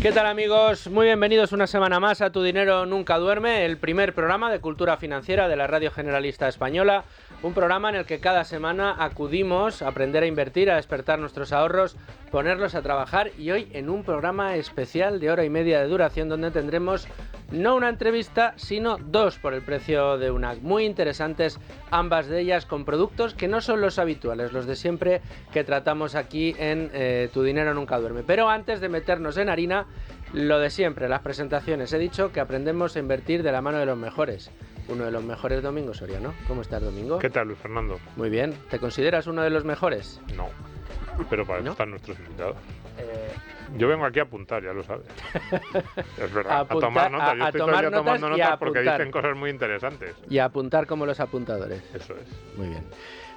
¿Qué tal, amigos? Muy bienvenidos una semana más a Tu Dinero Nunca Duerme, el primer programa de cultura financiera de la Radio Generalista Española, un programa en el que cada semana acudimos a aprender a invertir, a despertar nuestros ahorros, ponerlos a trabajar, y hoy en un programa especial de hora y media de duración donde tendremos no una entrevista, sino dos por el precio de una, muy interesantes, ambas de ellas con productos que no son los habituales, los de siempre que tratamos aquí en Tu Dinero Nunca Duerme. Pero antes de meternos en harina, lo de siempre, las presentaciones. He dicho que aprendemos a invertir de la mano de los mejores. Uno de los mejores, Domingo Soriano. ¿Cómo estás, Domingo? ¿Qué tal, Luis Fernando? Muy bien. ¿Te consideras uno de los mejores? No, pero para eso están nuestros invitados. Yo vengo aquí a apuntar, ya lo sabes. Es verdad, a tomar notas. Yo estoy todo el día tomando notas porque dicen cosas muy interesantes. Y a apuntar como los apuntadores. Eso es. Muy bien.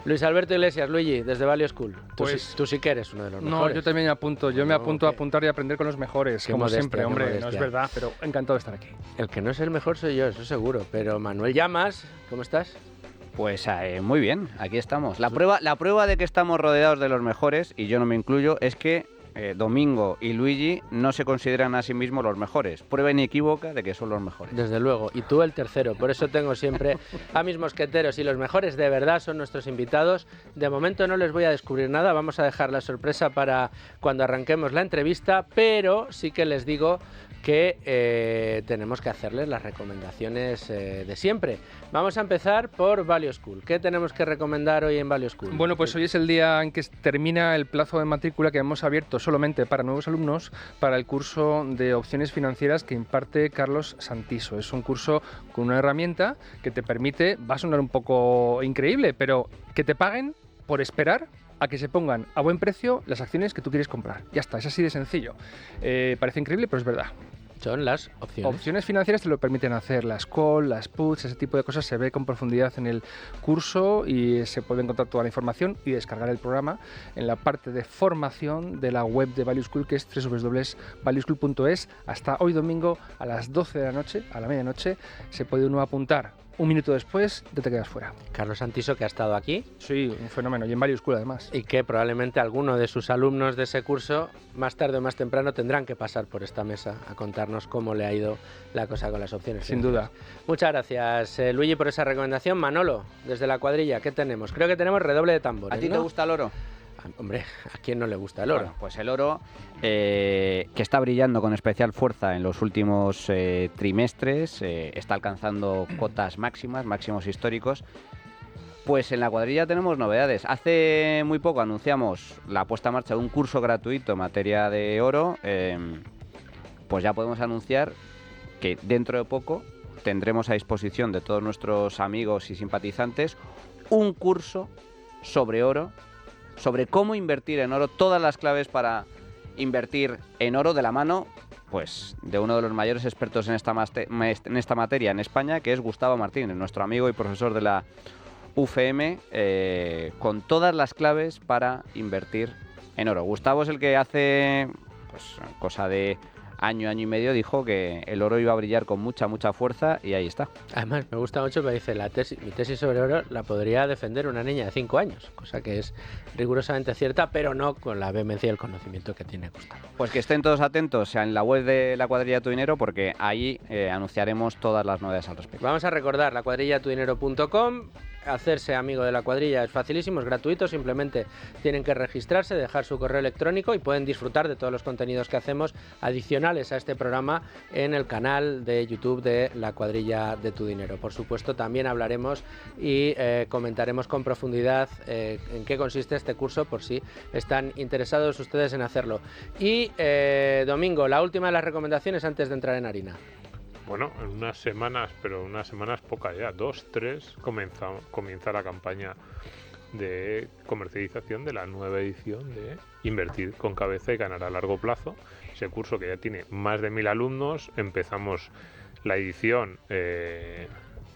Luis Alberto Iglesias, Luigi, desde Value School. Tú sí que eres uno de los mejores. No, yo también apunto. Yo me apunto a apuntar y a aprender con los mejores, como modestia, siempre, hombre. modestia. No es verdad, pero encantado de estar aquí. El que no es el mejor soy yo, eso seguro. Pero Manuel Llamas, ¿cómo estás? Pues muy bien, aquí estamos. La prueba de que estamos rodeados de los mejores, y yo no me incluyo, es que Domingo y Luigi no se consideran a sí mismos los mejores. Prueba inequívoca de que son los mejores. Desde luego, y tú el tercero. Por eso tengo siempre a mis mosqueteros, y los mejores de verdad son nuestros invitados. De momento no les voy a descubrir nada, vamos a dejar la sorpresa para cuando arranquemos la entrevista, pero sí que les digo que tenemos que hacerles las recomendaciones de siempre. Vamos a empezar por Value School. ¿Qué tenemos que recomendar hoy en Value School? Bueno, pues hoy es el día en que termina el plazo de matrícula que hemos abierto solamente para nuevos alumnos para el curso de opciones financieras que imparte Carlos Santiso. Es un curso con una herramienta que te permite, va a sonar un poco increíble, pero que te paguen por esperar a que se pongan a buen precio las acciones que tú quieres comprar. Ya está, es así de sencillo. Parece increíble, pero es verdad. Son las opciones. Opciones financieras te lo permiten hacer, las call, las puts, ese tipo de cosas se ve con profundidad en el curso y se puede encontrar toda la información y descargar el programa en la parte de formación de la web de Value School, que es www.valueschool.es. Hasta hoy domingo a las 12 de la noche, a la medianoche, se puede uno apuntar. Un minuto después te quedas fuera. Carlos Santiso, que ha estado aquí. Sí, un fenómeno, y en Value School además. Y que probablemente alguno de sus alumnos de ese curso, más tarde o más temprano, tendrán que pasar por esta mesa a contarnos cómo le ha ido la cosa con las opciones. Sin duda. Muchas gracias, Luigi, por esa recomendación. Manolo, desde la cuadrilla, ¿qué tenemos? Creo que tenemos redoble de tambores. ¿A ti te gusta el oro? Hombre, ¿a quién no le gusta el oro? Bueno, pues el oro, que está brillando con especial fuerza en los últimos trimestres, está alcanzando cotas máximos históricos. Pues en la cuadrilla tenemos novedades. Hace muy poco anunciamos la puesta en marcha de un curso gratuito en materia de oro. Pues ya podemos anunciar que dentro de poco tendremos a disposición de todos nuestros amigos y simpatizantes un curso sobre oro, sobre cómo invertir en oro, todas las claves para invertir en oro de la mano pues de uno de los mayores expertos en esta materia en España, que es Gustavo Martínez, nuestro amigo y profesor de la UFM, con todas las claves para invertir en oro. Gustavo es el que hace pues cosa de año y medio dijo que el oro iba a brillar con mucha fuerza, y ahí está. Además, me gusta mucho, me dice, mi tesis sobre oro la podría defender una niña de 5 años, cosa que es rigurosamente cierta, pero no con la vehemencia y el conocimiento que tiene Gustavo. Pues que estén todos atentos en la web de la cuadrilla de Tu Dinero, porque ahí anunciaremos todas las novedades al respecto. Vamos a recordar la cuadrillatudinero.com. Hacerse amigo de la cuadrilla es facilísimo, es gratuito, simplemente tienen que registrarse, dejar su correo electrónico y pueden disfrutar de todos los contenidos que hacemos adicionales a este programa en el canal de YouTube de la cuadrilla de Tu Dinero. Por supuesto, también hablaremos y comentaremos con profundidad en qué consiste este curso, por si están interesados ustedes en hacerlo. Y Domingo, la última de las recomendaciones antes de entrar en harina. Bueno, en unas semanas, pero unas semanas pocas ya, 2, 3, comienza la campaña de comercialización de la nueva edición de Invertir con Cabeza y Ganar a Largo Plazo. Ese curso que ya tiene más de 1000 alumnos. Empezamos la edición,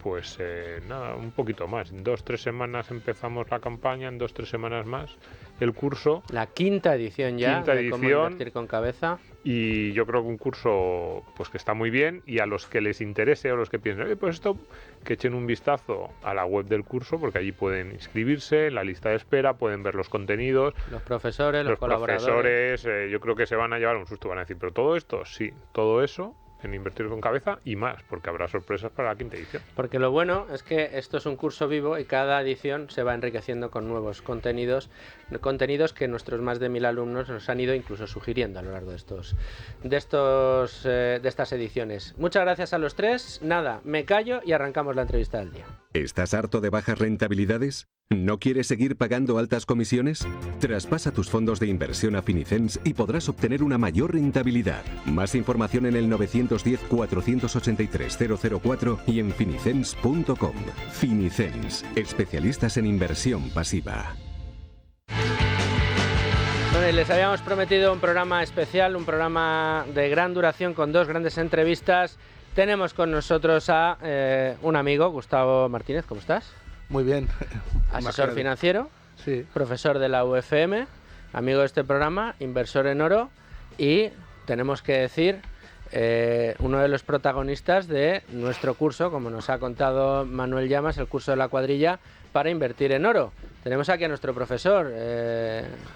un poquito más. En 2-3 semanas empezamos la campaña, en 2-3 semanas más el curso. La quinta edición ya de Cómo invertir con cabeza. Y yo creo que un curso pues que está muy bien, y a los que les interese o los que piensen, pues esto, que echen un vistazo a la web del curso, porque allí pueden inscribirse en la lista de espera, pueden ver los contenidos. Los profesores, los colaboradores. Profesores, yo creo que se van a llevar un susto, van a decir, pero todo esto, sí, todo eso en Invertir con Cabeza y más, porque habrá sorpresas para la quinta edición. Porque lo bueno es que esto es un curso vivo y cada edición se va enriqueciendo con nuevos contenidos que nuestros más de 1000 alumnos nos han ido incluso sugiriendo a lo largo de estas ediciones. Muchas gracias a los tres. Nada, me callo y arrancamos la entrevista del día. ¿Estás harto de bajas rentabilidades? ¿No quieres seguir pagando altas comisiones? Traspasa tus fondos de inversión a Finicens y podrás obtener una mayor rentabilidad. Más información en el 910-483-004 y en finicens.com. Finicens, especialistas en inversión pasiva. Bueno, y les habíamos prometido un programa especial, un programa de gran duración con dos grandes entrevistas. Tenemos con nosotros a un amigo, Gustavo Martínez. ¿Cómo estás? Muy bien. Asesor financiero, sí. Profesor de la UFM, amigo de este programa, inversor en oro y, tenemos que decir, uno de los protagonistas de nuestro curso, como nos ha contado Manuel Llamas, el curso de la cuadrilla para invertir en oro. Tenemos aquí a nuestro profesor,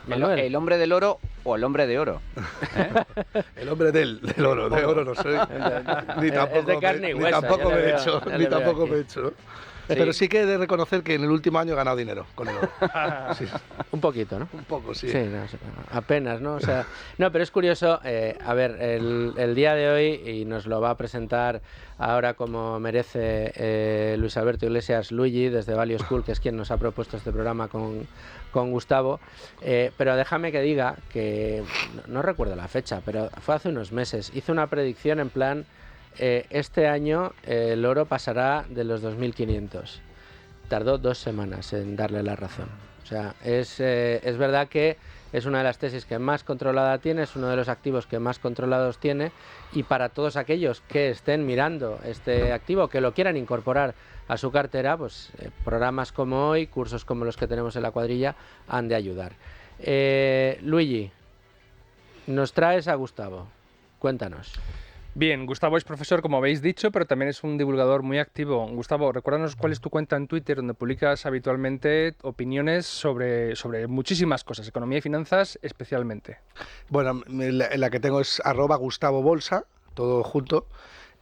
Manuel. ¿El hombre del oro o el hombre de oro? El hombre del oro, de oro no soy. Ni tampoco, es de carne y hueso, me he hecho. ¿No? Sí. Pero sí que he de reconocer que en el último año he ganado dinero con el oro. Sí. Un poquito, ¿no? Un poco, sí. Sí, no, apenas, ¿no? O sea, no, pero es curioso, a ver, el día de hoy, y nos lo va a presentar ahora como merece Luis Alberto Iglesias Luigi, desde Value School, que es quien nos ha propuesto este programa con Gustavo, pero déjame que diga que, no recuerdo la fecha, pero fue hace unos meses, hizo una predicción en plan... este año el oro pasará de los 2.500. Tardó 2 semanas en darle la razón. O sea, es verdad que es una de las tesis que más controlada tiene, es uno de los activos que más controlados tiene, y para todos aquellos que estén mirando este activo, que lo quieran incorporar a su cartera, pues programas como hoy, cursos como los que tenemos en la cuadrilla, han de ayudar. Luigi, nos traes a Gustavo. Cuéntanos. Bien, Gustavo es profesor, como habéis dicho, pero también es un divulgador muy activo. Gustavo, recuérdanos cuál es tu cuenta en Twitter, donde publicas habitualmente opiniones sobre muchísimas cosas, economía y finanzas especialmente. Bueno, la que tengo es @GustavoBolsa, todo junto.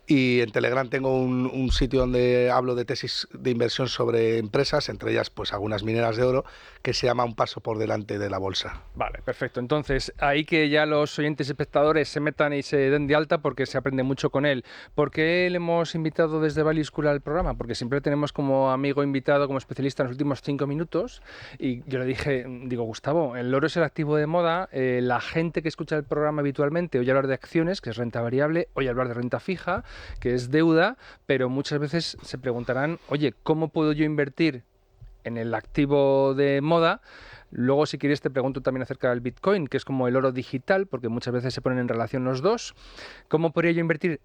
Y en Telegram tengo un sitio donde hablo de tesis de inversión sobre empresas, entre ellas pues algunas mineras de oro, que se llama Un paso por delante de la bolsa. Vale, perfecto. Entonces, ahí que ya los oyentes y espectadores se metan y se den de alta porque se aprende mucho con él. ¿Por qué le hemos invitado desde Value School al programa? Porque siempre tenemos como amigo invitado, como especialista en los últimos 5 minutos, y yo le dije, Gustavo, el oro es el activo de moda, la gente que escucha el programa habitualmente oye hablar de acciones, que es renta variable, oye hablar de renta fija, que es deuda, pero muchas veces se preguntarán, oye, ¿cómo puedo yo invertir en el activo de moda? Luego, si quieres, te pregunto también acerca del Bitcoin, que es como el oro digital, porque muchas veces se ponen en relación los dos. ¿Cómo podría yo invertir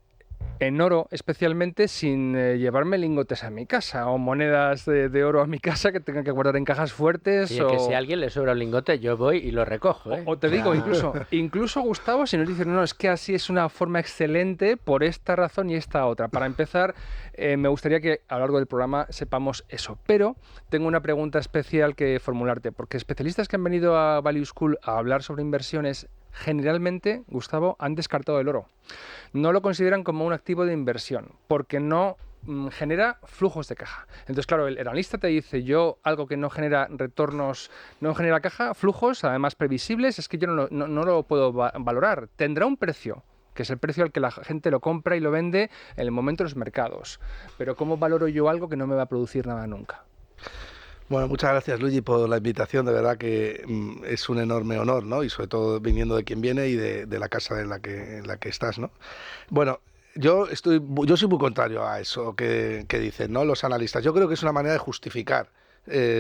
en oro especialmente sin llevarme lingotes a mi casa o monedas de oro a mi casa que tenga que guardar en cajas fuertes? Oye, que si a alguien le sobra un lingote, yo voy y lo recojo, ¿eh? O te digo, incluso Gustavo, si nos dicen, no, es que así es una forma excelente por esta razón y esta otra. Para empezar, me gustaría que a lo largo del programa sepamos eso. Pero tengo una pregunta especial que formularte, porque especialistas que han venido a Value School a hablar sobre inversiones, generalmente, Gustavo, han descartado el oro. No lo consideran como un activo de inversión, porque no genera flujos de caja. Entonces, claro, el analista te dice, yo algo que no genera retornos, no genera caja, flujos, además previsibles, es que yo no lo puedo valorar. Tendrá un precio, que es el precio al que la gente lo compra y lo vende en el momento de los mercados. Pero ¿cómo valoro yo algo que no me va a producir nada nunca? Bueno, muchas gracias, Luigi, por la invitación. De verdad que es un enorme honor, ¿no? Y sobre todo viniendo de quien viene y de la casa en la que estás, ¿no? Bueno, yo soy muy contrario a eso que dicen, ¿no?, los analistas. Yo creo que es una manera de justificar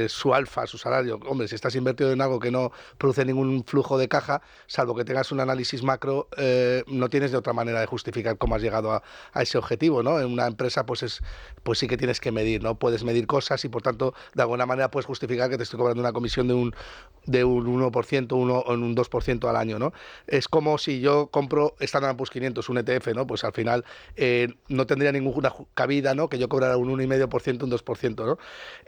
su alfa, su salario. Hombre, si estás invertido en algo que no produce ningún flujo de caja, salvo que tengas un análisis macro, no tienes de otra manera de justificar cómo has llegado a ese objetivo, ¿no? En una empresa, pues sí que tienes que medir, ¿no? Puedes medir cosas y, por tanto, de alguna manera puedes justificar que te estoy cobrando una comisión de un 1%, o un 2% al año, ¿no? Es como si yo compro Standard & Poor's 500, un ETF, ¿no? Pues al final no tendría ninguna cabida, ¿no? Que yo cobrara un 1,5%, un 2%, ¿no?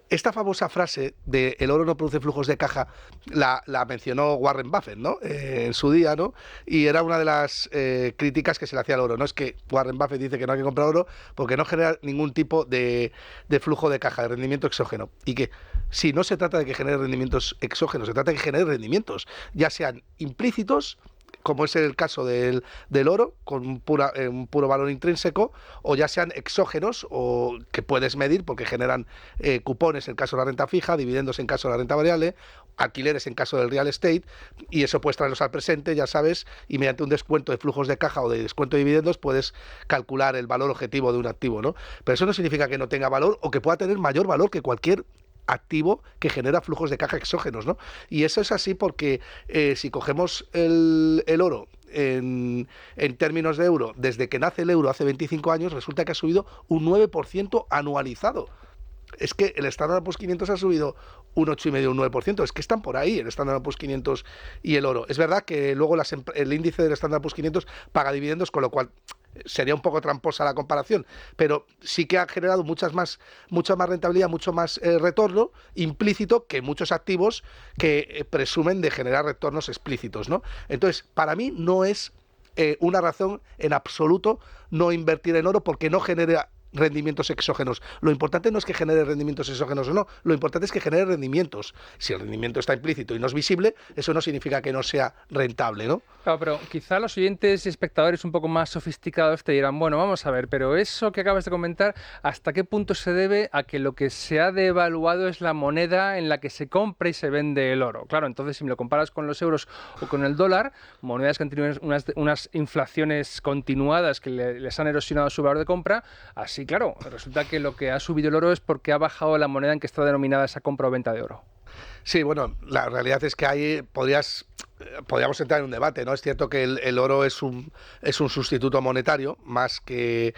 Esta famosa frase de el oro no produce flujos de caja la mencionó Warren Buffett, ¿no? En su día, ¿no? Y era una de las críticas que se le hacía al oro, ¿no? Es que Warren Buffett dice que no hay que comprar oro porque no genera ningún tipo de flujo de caja, de rendimiento exógeno. Y que si no se trata de que genere rendimientos exógenos, se trata de que genere rendimientos, ya sean implícitos, como es el caso del oro, con un puro valor intrínseco, o ya sean exógenos, o que puedes medir porque generan cupones en caso de la renta fija, dividendos en caso de la renta variable, alquileres en caso del real estate, y eso puedes traerlos al presente, ya sabes, y mediante un descuento de flujos de caja o de descuento de dividendos puedes calcular el valor objetivo de un activo, ¿no? Pero eso no significa que no tenga valor o que pueda tener mayor valor que cualquier activo que genera flujos de caja exógenos, ¿no? Y eso es así porque si cogemos el oro en términos de euro, desde que nace el euro hace 25 años, resulta que ha subido un 9% anualizado. Es que el Standard & Poor's 500 ha subido un 8,5, un 9%. Es que están por ahí el Standard & Poor's 500 y el oro. Es verdad que luego el índice del Standard & Poor's 500 paga dividendos, con lo cual sería un poco tramposa la comparación, pero sí que ha generado mucha más rentabilidad, mucho más retorno implícito que muchos activos que presumen de generar retornos explícitos, ¿no? Entonces, para mí no es una razón en absoluto no invertir en oro porque no genera rendimientos exógenos. Lo importante no es que genere rendimientos exógenos o no, lo importante es que genere rendimientos. Si el rendimiento está implícito y no es visible, eso no significa que no sea rentable, ¿no? Claro, pero quizá los oyentes y espectadores un poco más sofisticados te dirán, bueno, vamos a ver, pero eso que acabas de comentar, ¿hasta qué punto se debe a que lo que se ha devaluado es la moneda en la que se compra y se vende el oro? Claro, entonces si me lo comparas con los euros o con el dólar, monedas que han tenido unas inflaciones continuadas que les han erosionado su valor de compra, así claro, resulta que lo que ha subido el oro es porque ha bajado la moneda en que está denominada esa compra o venta de oro. Sí, bueno, la realidad es que ahí podríamos entrar en un debate, ¿no? Es cierto que el oro es un sustituto monetario más que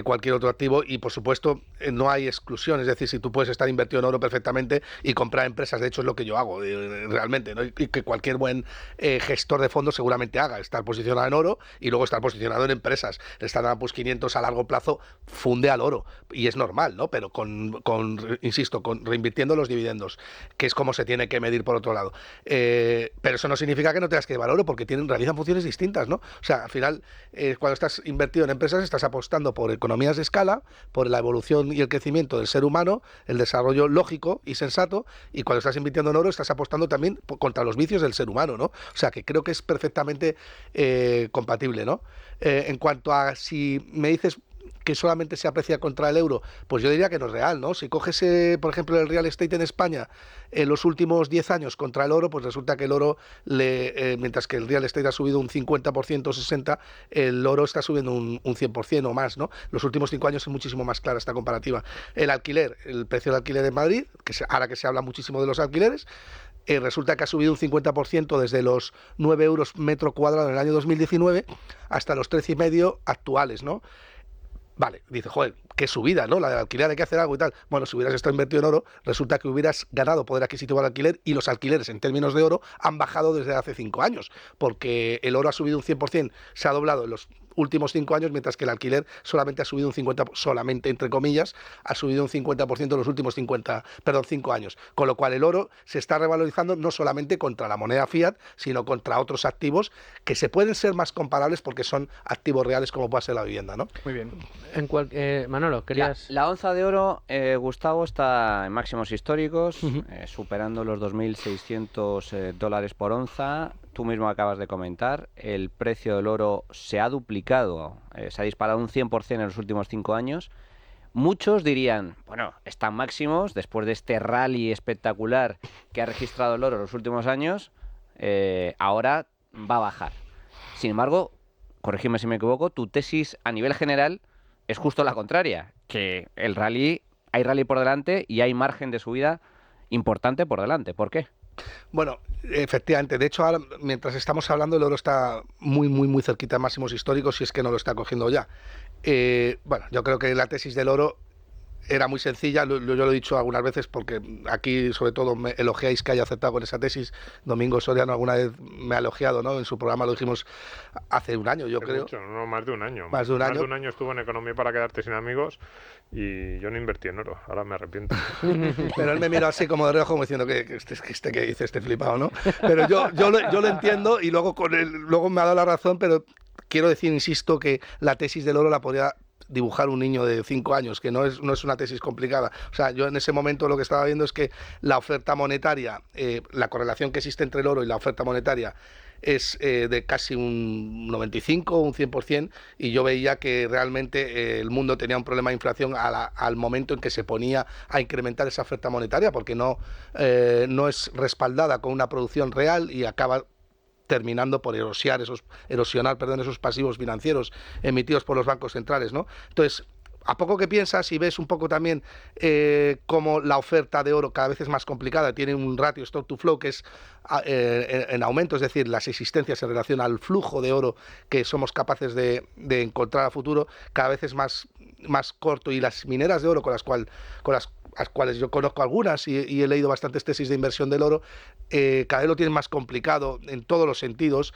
cualquier otro activo y, por supuesto, no hay exclusión. Es decir, si tú puedes estar invertido en oro perfectamente y comprar empresas, de hecho es lo que yo hago realmente, ¿no? Y que cualquier buen gestor de fondos seguramente haga, estar posicionado en oro y luego estar posicionado en empresas. El Standard & Poor's 500 a largo plazo funde al oro y es normal, ¿no? Pero insisto, reinvirtiendo los dividendos, que es como se tiene que medir por otro lado. Pero eso no significa que no tengas que llevar oro porque realizan funciones distintas, ¿no? O sea, al final, cuando estás invertido en empresas, estás apostando por economías de escala, por la evolución y el crecimiento del ser humano, el desarrollo lógico y sensato, y cuando estás invirtiendo en oro, estás apostando también contra los vicios del ser humano, ¿no? O sea, que creo que es perfectamente compatible, ¿no? En cuanto a si me dices que solamente se aprecia contra el euro, pues yo diría que no es real, ¿no? Si coges, por ejemplo, el real estate en España en los últimos 10 años contra el oro, pues resulta que el oro, mientras que el real estate ha subido un 50%, 60%, el oro está subiendo un 100% o más, ¿no? Los últimos 5 años es muchísimo más clara esta comparativa. El alquiler, el precio del alquiler en Madrid, ahora que se habla muchísimo de los alquileres, resulta que ha subido un 50% desde los 9 euros metro cuadrado en el año 2019 hasta los 13,5 actuales, ¿no? Vale, dice, joder, qué subida, ¿no? La del alquiler, hay que hacer algo y tal. Bueno, si hubieras estado invertido en oro, resulta que hubieras ganado poder adquisitivo al alquiler y los alquileres en términos de oro han bajado desde hace 5 años, porque el oro ha subido un 100%, se ha doblado en los últimos 5 años, mientras que el alquiler solamente ha subido un 50%, solamente entre comillas, ha subido un 50% en los últimos 5 años. Con lo cual el oro se está revalorizando no solamente contra la moneda fiat, sino contra otros activos que se pueden ser más comparables porque son activos reales como puede ser la vivienda, ¿no? Muy bien. Manolo, querías... La onza de oro, Gustavo, está en máximos históricos, superando los $2.600 por onza. Tú mismo acabas de comentar, el precio del oro se ha duplicado, se ha disparado un 100% en los últimos 5 años. Muchos dirían, bueno, están máximos, después de este rally espectacular que ha registrado el oro en los últimos años, ahora va a bajar. Sin embargo, corrígeme si me equivoco, tu tesis a nivel general es justo la contraria, que hay rally por delante y hay margen de subida importante por delante. ¿Por qué? Bueno, efectivamente. De hecho, ahora, mientras estamos hablando, el oro está muy cerquita de máximos históricos, si es que no lo está cogiendo ya. Bueno, yo creo que la tesis del oro era muy sencilla, yo lo he dicho algunas veces porque aquí sobre todo me elogiáis que haya aceptado con esa tesis. Domingo Soriano alguna vez me ha elogiado, ¿no? En su programa lo dijimos hace un año, yo creo. Mucho, no, más de un año. Más de un año. Más de un año estuvo en Economía para quedarte sin amigos y yo no invertí en oro, ahora me arrepiento. Pero él me miró así como de reojo, como diciendo que dice este flipado, ¿no? Pero yo lo entiendo y luego luego me ha dado la razón, pero quiero decir, insisto, que la tesis del oro la podría dibujar un niño de 5 años, que no es una tesis complicada. O sea, yo en ese momento lo que estaba viendo es que la oferta monetaria, la correlación que existe entre el oro y la oferta monetaria es de casi un 95 o un 100%, y yo veía que realmente el mundo tenía un problema de inflación al momento en que se ponía a incrementar esa oferta monetaria, porque no es respaldada con una producción real y acaba terminando por erosionar esos pasivos financieros emitidos por los bancos centrales, ¿no? Entonces, a poco que piensas y ves un poco también cómo la oferta de oro cada vez es más complicada, tiene un ratio stock to flow que es en aumento, es decir, las existencias en relación al flujo de oro que somos capaces de encontrar a futuro, cada vez es más corto, y las mineras de oro con las cuales yo conozco algunas y he leído bastantes tesis de inversión del oro, cada vez lo tienen más complicado en todos los sentidos.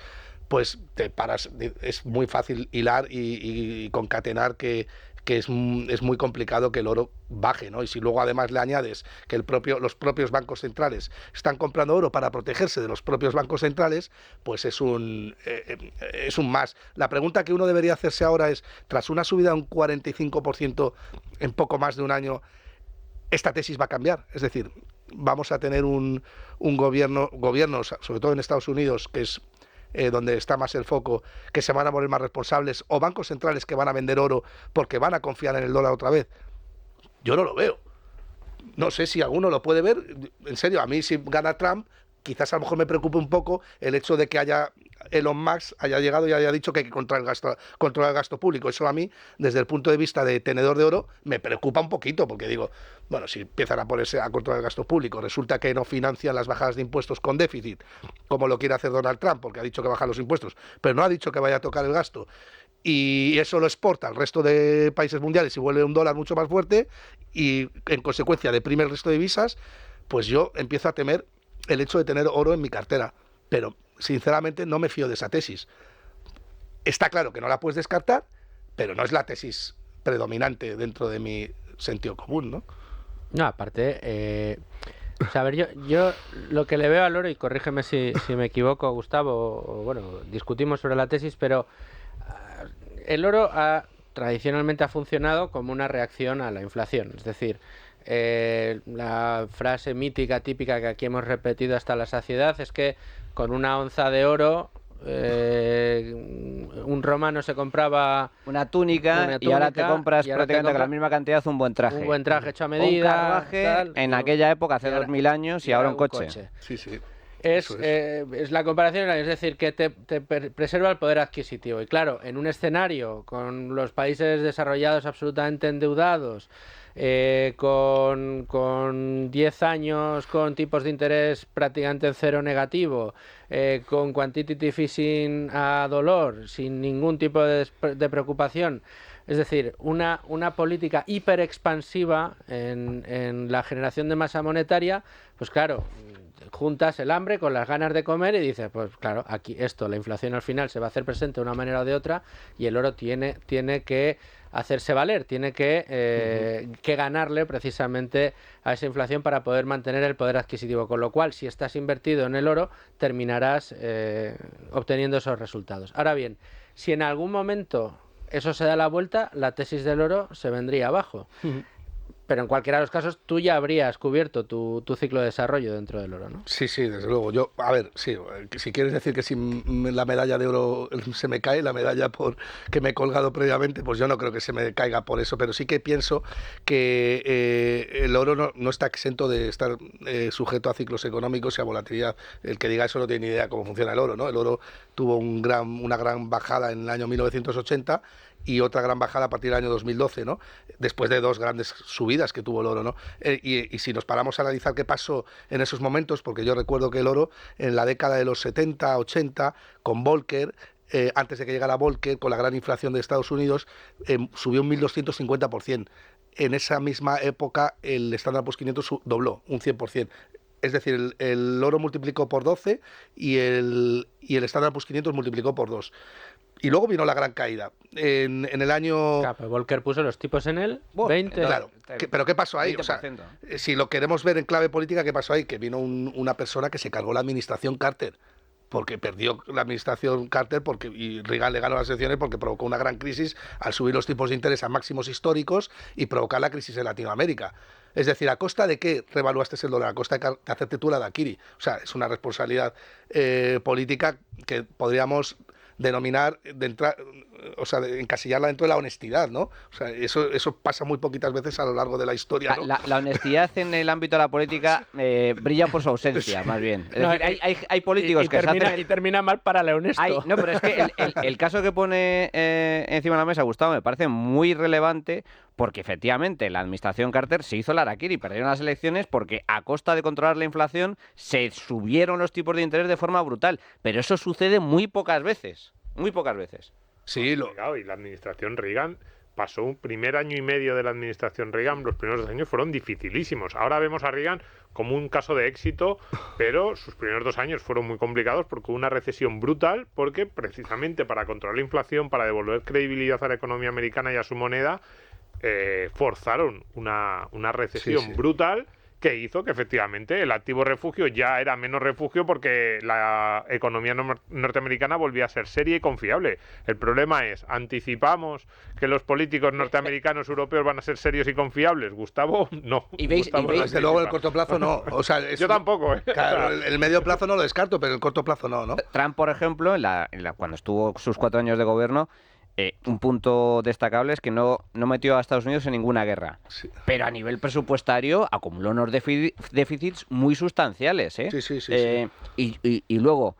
Pues te paras, es muy fácil hilar y concatenar que es muy complicado que el oro baje, ¿no? Y si luego además le añades que los propios bancos centrales están comprando oro para protegerse de los propios bancos centrales, pues es un más. La pregunta que uno debería hacerse ahora es, tras una subida de un 45% en poco más de un año, ¿esta tesis va a cambiar? Es decir, vamos a tener un gobierno, sobre todo en Estados Unidos, que es donde está más el foco, que se van a volver más responsables, o bancos centrales que van a vender oro porque van a confiar en el dólar otra vez. Yo no lo veo. No sé si alguno lo puede ver. En serio, a mí si gana Trump, quizás a lo mejor me preocupe un poco el hecho de que Elon Musk haya llegado y haya dicho que hay que controlar el gasto público. Eso a mí, desde el punto de vista de tenedor de oro, me preocupa un poquito, porque digo, bueno, si empiezan a ponerse a controlar el gasto público, resulta que no financian las bajadas de impuestos con déficit, como lo quiere hacer Donald Trump, porque ha dicho que baja los impuestos, pero no ha dicho que vaya a tocar el gasto, y eso lo exporta al resto de países mundiales y vuelve un dólar mucho más fuerte, y en consecuencia deprime el resto de divisas, pues yo empiezo a temer el hecho de tener oro en mi cartera. Pero sinceramente no me fío de esa tesis. Está claro que no la puedes descartar, pero no es la tesis predominante dentro de mi sentido común, ¿no? No, aparte, a ver, yo lo que le veo al oro, y corrígeme si me equivoco, Gustavo, o bueno, discutimos sobre la tesis, pero el oro tradicionalmente ha funcionado como una reacción a la inflación, es decir, la frase mítica, típica que aquí hemos repetido hasta la saciedad es que con una onza de oro un romano se compraba una túnica y ahora te compras prácticamente con la misma cantidad un buen traje. Un buen traje hecho a medida. Un carruaje en aquella época, hace 2000 años, y ahora un coche. Sí, sí. Es la comparación, es decir, que te preserva el poder adquisitivo. Y claro, en un escenario con los países desarrollados absolutamente endeudados, con 10 años con tipos de interés prácticamente en cero negativo, con quantitative easing a dolor, sin ningún tipo de preocupación. Es decir, una política hiperexpansiva en la generación de masa monetaria, pues claro, juntas el hambre con las ganas de comer y dices, pues claro, aquí la inflación al final se va a hacer presente de una manera o de otra, y el oro tiene que hacerse valer, tiene que ganarle precisamente a esa inflación para poder mantener el poder adquisitivo, con lo cual si estás invertido en el oro terminarás obteniendo esos resultados. Ahora bien, si en algún momento eso se da la vuelta, la tesis del oro se vendría abajo. Pero en cualquiera de los casos tú ya habrías cubierto tu ciclo de desarrollo dentro del oro, ¿no? Sí, desde luego. A ver, sí, si quieres decir que si la medalla de oro se me cae, la medalla que me he colgado previamente, pues yo no creo que se me caiga por eso, pero sí que pienso que el oro no está exento de estar sujeto a ciclos económicos y a volatilidad. El que diga eso no tiene ni idea cómo funciona el oro, ¿no? El oro tuvo una gran bajada en el año 1980 y otra gran bajada a partir del año 2012, ¿no? Después de 2 grandes subidas que tuvo el oro, ¿no? Y si nos paramos a analizar qué pasó en esos momentos, porque yo recuerdo que el oro en la década de los 70, 80, con Volcker, antes de que llegara Volcker, con la gran inflación de Estados Unidos, subió un 1.250%. En esa misma época el Standard & Poor's 500 dobló un 100%. Es decir, el oro multiplicó por 12 y el Standard & Poor's 500 multiplicó por 2. Y luego vino la gran caída. En el año... Claro, Volcker puso los tipos en el 20. Claro, pero ¿qué pasó ahí? 20%. O sea, si lo queremos ver en clave política, ¿qué pasó ahí? Que vino una persona que se cargó la administración Carter. Porque perdió la administración Carter y Reagan le ganó las elecciones porque provocó una gran crisis al subir los tipos de interés a máximos históricos y provocar la crisis en Latinoamérica. Es decir, ¿a costa de qué revaluaste el dólar? A costa de hacerte tú la daiquiri. O sea, es una responsabilidad política que podríamos denominar, encasillarla dentro de la honestidad, ¿no? O sea, eso pasa muy poquitas veces a lo largo de la historia, ¿no? La honestidad en el ámbito de la política brilla por su ausencia, más bien. Es decir, hay políticos que termina, se hacen... y termina mal para el honesto. No, pero es que el caso que pone encima de la mesa Gustavo me parece muy relevante, porque efectivamente la administración Carter se hizo la harakiri, perdieron las elecciones porque a costa de controlar la inflación se subieron los tipos de interés de forma brutal, pero eso sucede muy pocas veces. Muy pocas veces. Sí, y la administración Reagan pasó un primer año y medio de la administración Reagan, los primeros 2 años fueron dificilísimos. Ahora vemos a Reagan como un caso de éxito, pero sus primeros 2 años fueron muy complicados porque hubo una recesión brutal, porque precisamente para controlar la inflación, para devolver credibilidad a la economía americana y a su moneda, forzaron una recesión brutal que hizo que efectivamente el activo refugio ya era menos refugio porque la economía norteamericana volvía a ser seria y confiable. El problema es, ¿anticipamos que los políticos norteamericanos europeos van a ser serios y confiables? Gustavo, no. Desde luego en el corto plazo no. O sea, yo tampoco. Claro, el medio plazo no lo descarto, pero el corto plazo no. Trump, por ejemplo, cuando estuvo sus 4 años de gobierno, un punto destacable es que no metió a Estados Unidos en ninguna guerra. Sí. Pero a nivel presupuestario acumuló unos déficits muy sustanciales. Sí. Y luego,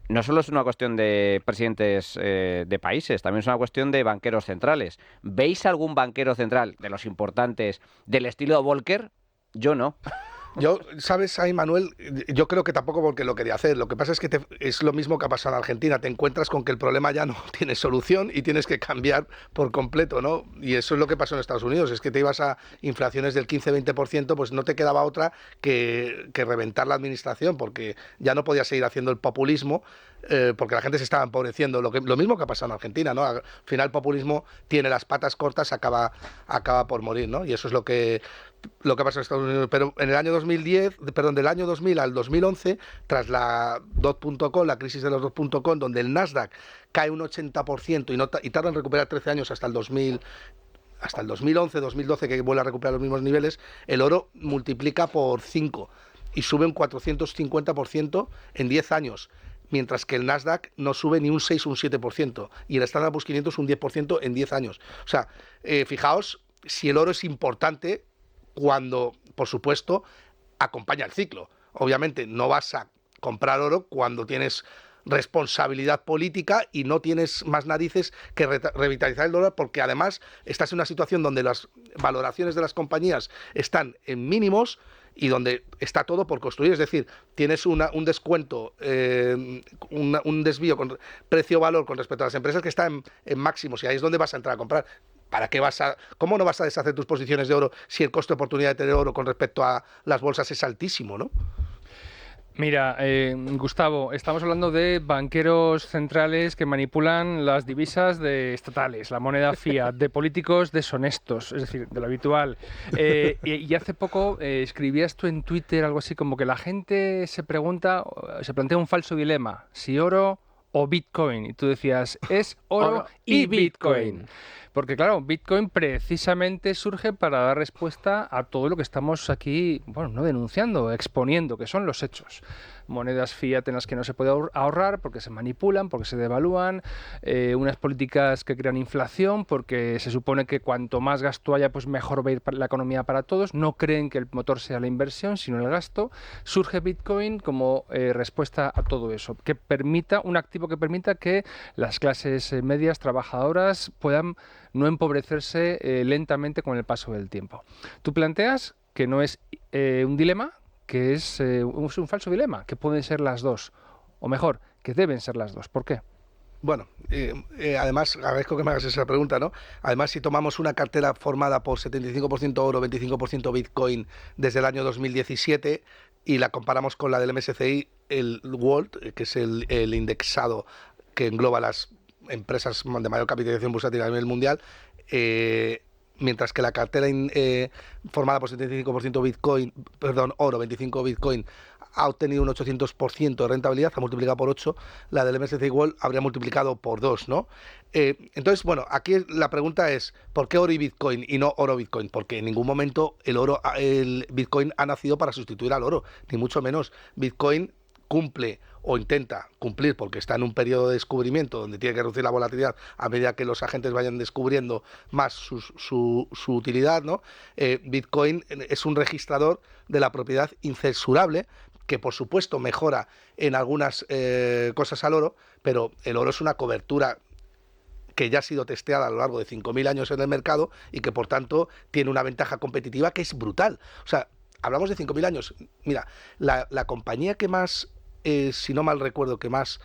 no solo es una cuestión de presidentes de países, también es una cuestión de banqueros centrales. ¿Veis algún banquero central de los importantes del estilo Volcker? Yo no. Yo, ¿sabes, ahí, Manuel? Yo creo que tampoco porque lo quería hacer. Lo que pasa es que es lo mismo que ha pasado en Argentina. Te encuentras con que el problema ya no tiene solución y tienes que cambiar por completo, ¿no? Y eso es lo que pasó en Estados Unidos. Es que te ibas a inflaciones del 15-20%, pues no te quedaba otra que reventar la administración, porque ya no podías seguir haciendo el populismo, porque la gente se estaba empobreciendo. Lo mismo que ha pasado en Argentina, ¿no? Al final el populismo tiene las patas cortas, acaba por morir, ¿no? Y eso es lo que pasó en Estados Unidos. Pero en el año del año 2000 al 2011, tras la dot.com, la crisis de los dot.com, donde el Nasdaq cae un 80% y tarda en recuperar 13 años hasta el 2011, 2012, que vuelve a recuperar los mismos niveles, el oro multiplica por 5 y sube un 450% en 10 años. Mientras que el Nasdaq no sube ni un 6 o un 7%, y el Standard & Poor's 500 un 10% en 10 años. O sea, fijaos si el oro es importante cuando, por supuesto, acompaña el ciclo. Obviamente no vas a comprar oro cuando tienes responsabilidad política y no tienes más narices que revitalizar el dólar, porque además estás en una situación donde las valoraciones de las compañías están en mínimos y donde está todo por construir. Es decir, tienes un descuento, un desvío con precio-valor con respecto a las empresas que está en máximos, y ahí es donde vas a entrar a comprar. ¿Cómo no vas a deshacer tus posiciones de oro si el costo de oportunidad de tener oro con respecto a las bolsas es altísimo, ¿no? Mira, Gustavo, estamos hablando de banqueros centrales que manipulan las divisas estatales, la moneda fiat, de políticos deshonestos, es decir, de lo habitual. Y hace poco escribías tú en Twitter algo así como que la gente se plantea un falso dilema, si oro o Bitcoin. Y tú decías, es oro y Bitcoin. Porque claro, Bitcoin precisamente surge para dar respuesta a todo lo que estamos aquí, no denunciando, exponiendo, que son los hechos. monedas fiat en las que no se puede ahorrar porque se manipulan, porque se devalúan, unas políticas que crean inflación porque se supone que cuanto más gasto haya, pues mejor va a ir la economía para todos. No creen que el motor sea la inversión, sino el gasto. Surge Bitcoin como respuesta a todo eso, que permita un activo que permita que las clases medias trabajadoras puedan no empobrecerse lentamente con el paso del tiempo. Tú planteas que no es un dilema, que es un falso dilema, que pueden ser las dos, o mejor, que deben ser las dos. ¿Por qué? Bueno, además, agradezco que me hagas esa pregunta, ¿no? Además, si tomamos una cartera formada por 75% oro, 25% Bitcoin desde el año 2017 y la comparamos con la del MSCI, el World, que es el indexado que engloba las empresas de mayor capitalización bursátil a nivel mundial, mientras que la cartera formada por 75% Bitcoin, perdón, oro, 25% Bitcoin, ha obtenido un 800% de rentabilidad, ha multiplicado por 8, la del MSCI World habría multiplicado por 2, ¿no? Entonces, bueno, aquí la pregunta es, ¿por qué oro y Bitcoin y no oro Bitcoin? Porque en ningún momento el Bitcoin ha nacido para sustituir al oro, ni mucho menos. Bitcoin cumple o intenta cumplir, porque está en un periodo de descubrimiento donde tiene que reducir la volatilidad a medida que los agentes vayan descubriendo más su utilidad, ¿no? Bitcoin es un registrador de la propiedad incensurable, que por supuesto mejora en algunas cosas al oro, pero el oro es una cobertura que ya ha sido testeada a lo largo de 5.000 años en el mercado y que por tanto tiene una ventaja competitiva que es brutal. O sea, hablamos de 5.000 años. Mira, la compañía que más, si no mal recuerdo, que más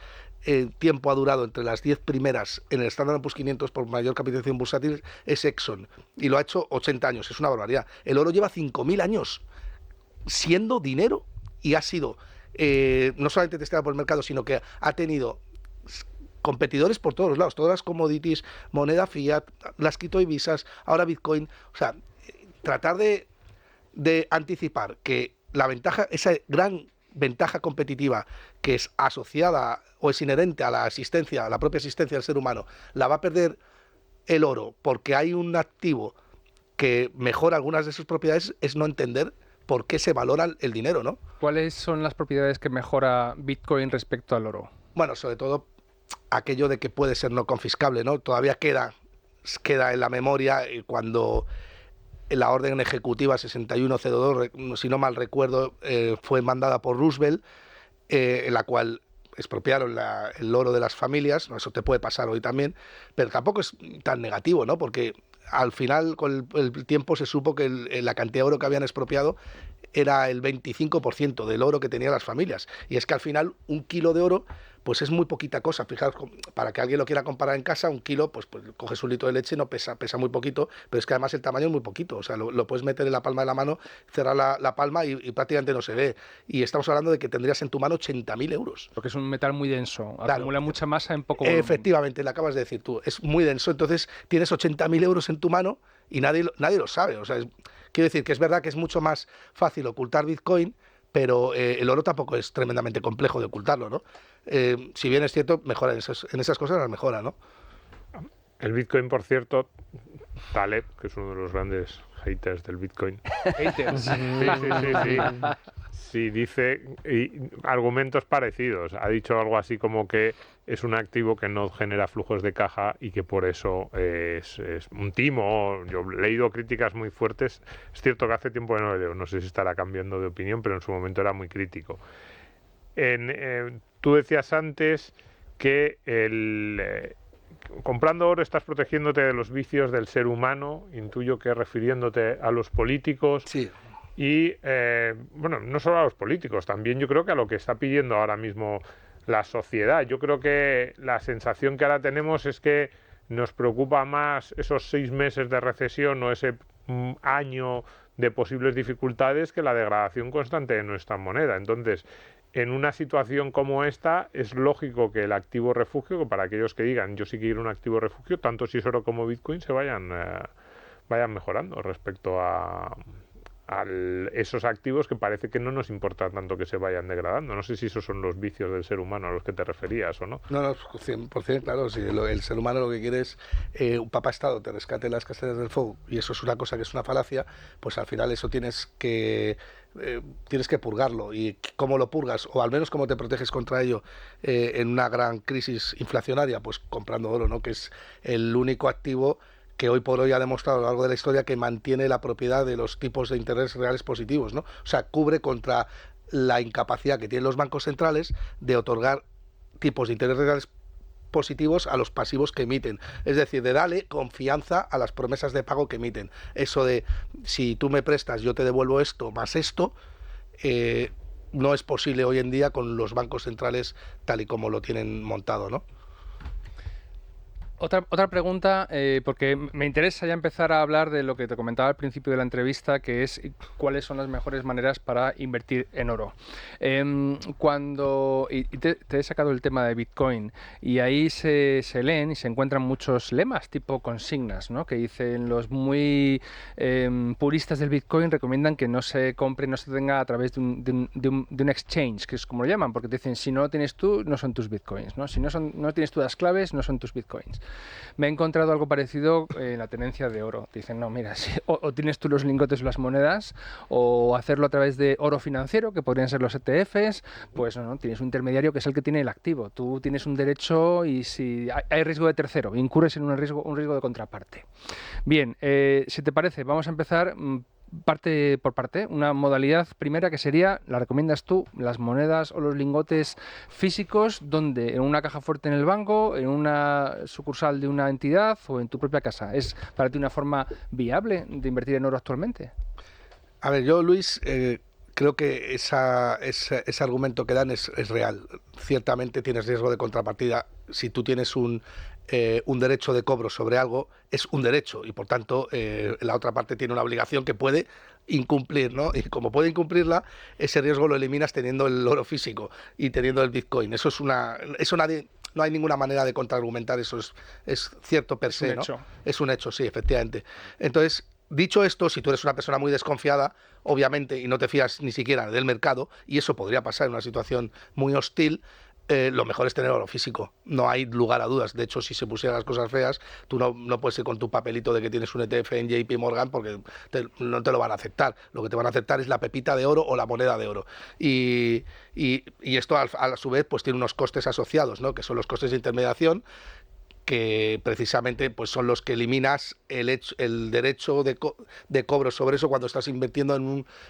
tiempo ha durado entre las 10 primeras en el Standard & Poor's 500 por mayor capitalización bursátil es Exxon, y lo ha hecho 80 años, es una barbaridad. El oro lleva 5.000 años siendo dinero y ha sido no solamente testeado por el mercado, sino que ha tenido competidores por todos los lados, todas las commodities, moneda fiat, las criptodivisas, ahora Bitcoin. O sea, tratar de anticipar que la ventaja, esa gran ventaja competitiva que es asociada o es inherente a la existencia, a la propia existencia del ser humano, la va a perder el oro porque hay un activo que mejora algunas de sus propiedades, es no entender por qué se valora el dinero, ¿no? ¿Cuáles son las propiedades que mejora Bitcoin respecto al oro? Bueno, sobre todo aquello de que puede ser no confiscable, ¿no? Todavía queda en la memoria cuando la orden ejecutiva 6102, si no mal recuerdo, fue mandada por Roosevelt, en la cual expropiaron el oro de las familias. Eso te puede pasar hoy también, pero tampoco es tan negativo, ¿no? Porque al final, con el tiempo, se supo que la cantidad de oro que habían expropiado era el 25% del oro que tenían las familias. Y es que al final un kilo de oro pues es muy poquita cosa. Fijaos, para que alguien lo quiera comparar en casa, un kilo, pues coges un litro de leche, no pesa muy poquito, pero es que además el tamaño es muy poquito. O sea, lo puedes meter en la palma de la mano, cerrar la palma y prácticamente no se ve. Y estamos hablando de que tendrías en tu mano 80.000 euros. Porque es un metal muy denso, claro, acumula mucha masa en poco volumen. Efectivamente, lo acabas de decir tú, es muy denso. Entonces tienes 80.000 euros en tu mano y nadie lo sabe. O sea, quiero decir que es verdad que es mucho más fácil ocultar Bitcoin, pero el oro tampoco es tremendamente complejo de ocultarlo, ¿no? Si bien es cierto, mejora en esas cosas, las mejora, ¿no? El Bitcoin, por cierto, Taleb, que es uno de los grandes haters del Bitcoin. Haters. Sí, dice argumentos parecidos. Ha dicho algo así como que es un activo que no genera flujos de caja y que por eso es un timo. Yo he leído críticas muy fuertes. Es cierto que hace tiempo que no le leo, no sé si estará cambiando de opinión, pero en su momento era muy crítico. Tú decías antes que comprando oro estás protegiéndote de los vicios del ser humano, intuyo que refiriéndote a los políticos. Sí. Y, bueno, no solo a los políticos, también yo creo que a lo que está pidiendo ahora mismo la sociedad. Yo creo que la sensación que ahora tenemos es que nos preocupa más esos 6 meses de recesión o ese año de posibles dificultades que la degradación constante de nuestra moneda. Entonces, en una situación como esta, es lógico que el activo refugio, que para aquellos que digan yo sí quiero un activo refugio, tanto si es oro como Bitcoin, se vayan mejorando respecto a esos activos que parece que no nos importa tanto que se vayan degradando. No sé si esos son los vicios del ser humano a los que te referías o no. No, 100%, claro. Si el ser humano lo que quiere es un papá Estado te rescate las castañas del fuego, y eso es una cosa que es una falacia, pues al final eso tienes que purgarlo. ¿Y cómo lo purgas? O al menos cómo te proteges contra ello en una gran crisis inflacionaria, pues comprando oro, ¿no? Que es el único activo que hoy por hoy ha demostrado a lo largo de la historia que mantiene la propiedad de los tipos de interés reales positivos, ¿no? O sea, cubre contra la incapacidad que tienen los bancos centrales de otorgar tipos de interés reales positivos a los pasivos que emiten. Es decir, de darle confianza a las promesas de pago que emiten. Eso de, si tú me prestas, yo te devuelvo esto más esto, no es posible hoy en día con los bancos centrales tal y como lo tienen montado, ¿no? Otra pregunta, porque me interesa ya empezar a hablar de lo que te comentaba al principio de la entrevista, que es cuáles son las mejores maneras para invertir en oro. Te he sacado el tema de Bitcoin, y ahí se leen y se encuentran muchos lemas tipo consignas, ¿no? Que dicen los muy puristas del Bitcoin recomiendan que no se compre, no se tenga a través de un exchange, que es como lo llaman, porque te dicen, si no lo tienes tú, no son tus Bitcoins, ¿no? Si no tienes tú las claves, no son tus Bitcoins. Me he encontrado algo parecido en la tenencia de oro. Dicen, no, mira, o tienes tú los lingotes o las monedas, o hacerlo a través de oro financiero, que podrían ser los ETFs, pues no, tienes un intermediario que es el que tiene el activo. Tú tienes un derecho, y si hay riesgo de tercero, incurres en un riesgo de contraparte. Bien, si te parece, vamos a empezar parte por parte. Una modalidad primera que sería, la recomiendas tú, las monedas o los lingotes físicos, donde en una caja fuerte en el banco, en una sucursal de una entidad o en tu propia casa. ¿Es para ti una forma viable de invertir en oro actualmente? A ver, yo, Luis, creo que ese argumento que dan es real. Ciertamente tienes riesgo de contrapartida. Si tú tienes un derecho de cobro sobre algo, es un derecho, y por tanto la otra parte tiene una obligación que puede incumplir, ¿no? Y como puede incumplirla, ese riesgo lo eliminas teniendo el oro físico y teniendo el Bitcoin. No hay ninguna manera de contraargumentar, eso es cierto per se, ¿no? Es un hecho, sí, efectivamente. Entonces, dicho esto, si tú eres una persona muy desconfiada, obviamente, y no te fías ni siquiera del mercado, y eso podría pasar en una situación muy hostil, lo mejor es tener oro físico. No hay lugar a dudas. De hecho, si se pusieran las cosas feas, tú no puedes ir con tu papelito de que tienes un ETF en JP Morgan, porque no te lo van a aceptar. Lo que te van a aceptar es la pepita de oro o la moneda de oro. Y esto, a su vez, pues tiene unos costes asociados, ¿no? Que son los costes de intermediación, que precisamente pues son los que eliminas el derecho de cobro sobre eso cuando estás invirtiendo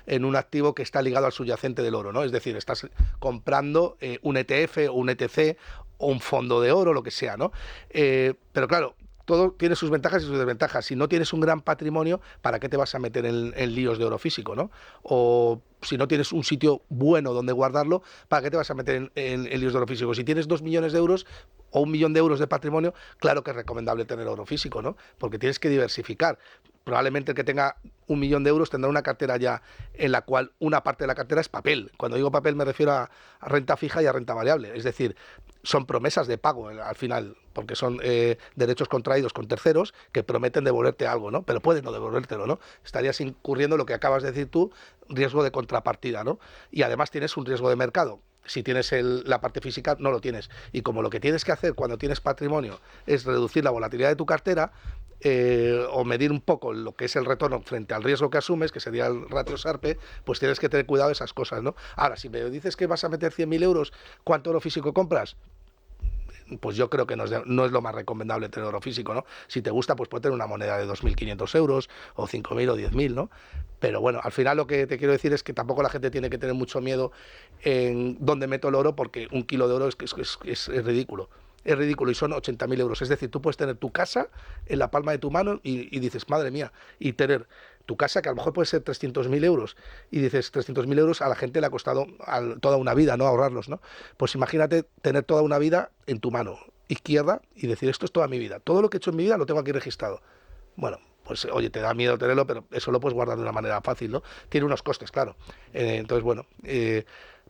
en un activo que está ligado al subyacente del oro, ¿no? Es decir, estás comprando un ETF o un ETC o un fondo de oro, lo que sea, ¿no? Pero claro, todo tiene sus ventajas y sus desventajas. Si no tienes un gran patrimonio, ¿para qué te vas a meter en líos de oro físico, ¿no? O si no tienes un sitio bueno donde guardarlo, ¿para qué te vas a meter en líos de oro físico? Si tienes 2 millones de euros o 1 millón de euros de patrimonio, claro que es recomendable tener oro físico, ¿no? Porque tienes que diversificar. Probablemente el que tenga 1 millón de euros tendrá una cartera ya en la cual una parte de la cartera es papel. Cuando digo papel me refiero a renta fija y a renta variable. Es decir, son promesas de pago al final, porque son derechos contraídos con terceros que prometen devolverte algo, ¿no? Pero pueden no devolvértelo, ¿no? Estarías incurriendo lo que acabas de decir tú, riesgo de contrapartida, ¿no? Y además tienes un riesgo de mercado. Si tienes la parte física, no lo tienes. Y como lo que tienes que hacer cuando tienes patrimonio es reducir la volatilidad de tu cartera, o medir un poco lo que es el retorno frente al riesgo que asumes, que sería el ratio Sharpe, pues tienes que tener cuidado de esas cosas, ¿no? Ahora, si me dices que vas a meter 100.000 euros, ¿cuánto oro físico compras? Pues yo creo que no es lo más recomendable tener oro físico, ¿no? Si te gusta, pues puedes tener una moneda de 2.500 euros, o 5.000 o 10.000, ¿no? Pero bueno, al final lo que te quiero decir es que tampoco la gente tiene que tener mucho miedo en dónde meto el oro, porque 1 kilo de oro es ridículo. Es ridículo, y son 80.000 euros. Es decir, tú puedes tener tu casa en la palma de tu mano y dices, madre mía, y tener tu casa, que a lo mejor puede ser 300.000 euros, y dices, 300.000 euros a la gente le ha costado toda una vida, ¿no? Ahorrarlos, ¿no? Pues imagínate tener toda una vida en tu mano izquierda y decir, esto es toda mi vida. Todo lo que he hecho en mi vida lo tengo aquí registrado. Bueno, pues oye, te da miedo tenerlo, pero eso lo puedes guardar de una manera fácil, ¿no? Tiene unos costes, claro. Entonces, bueno,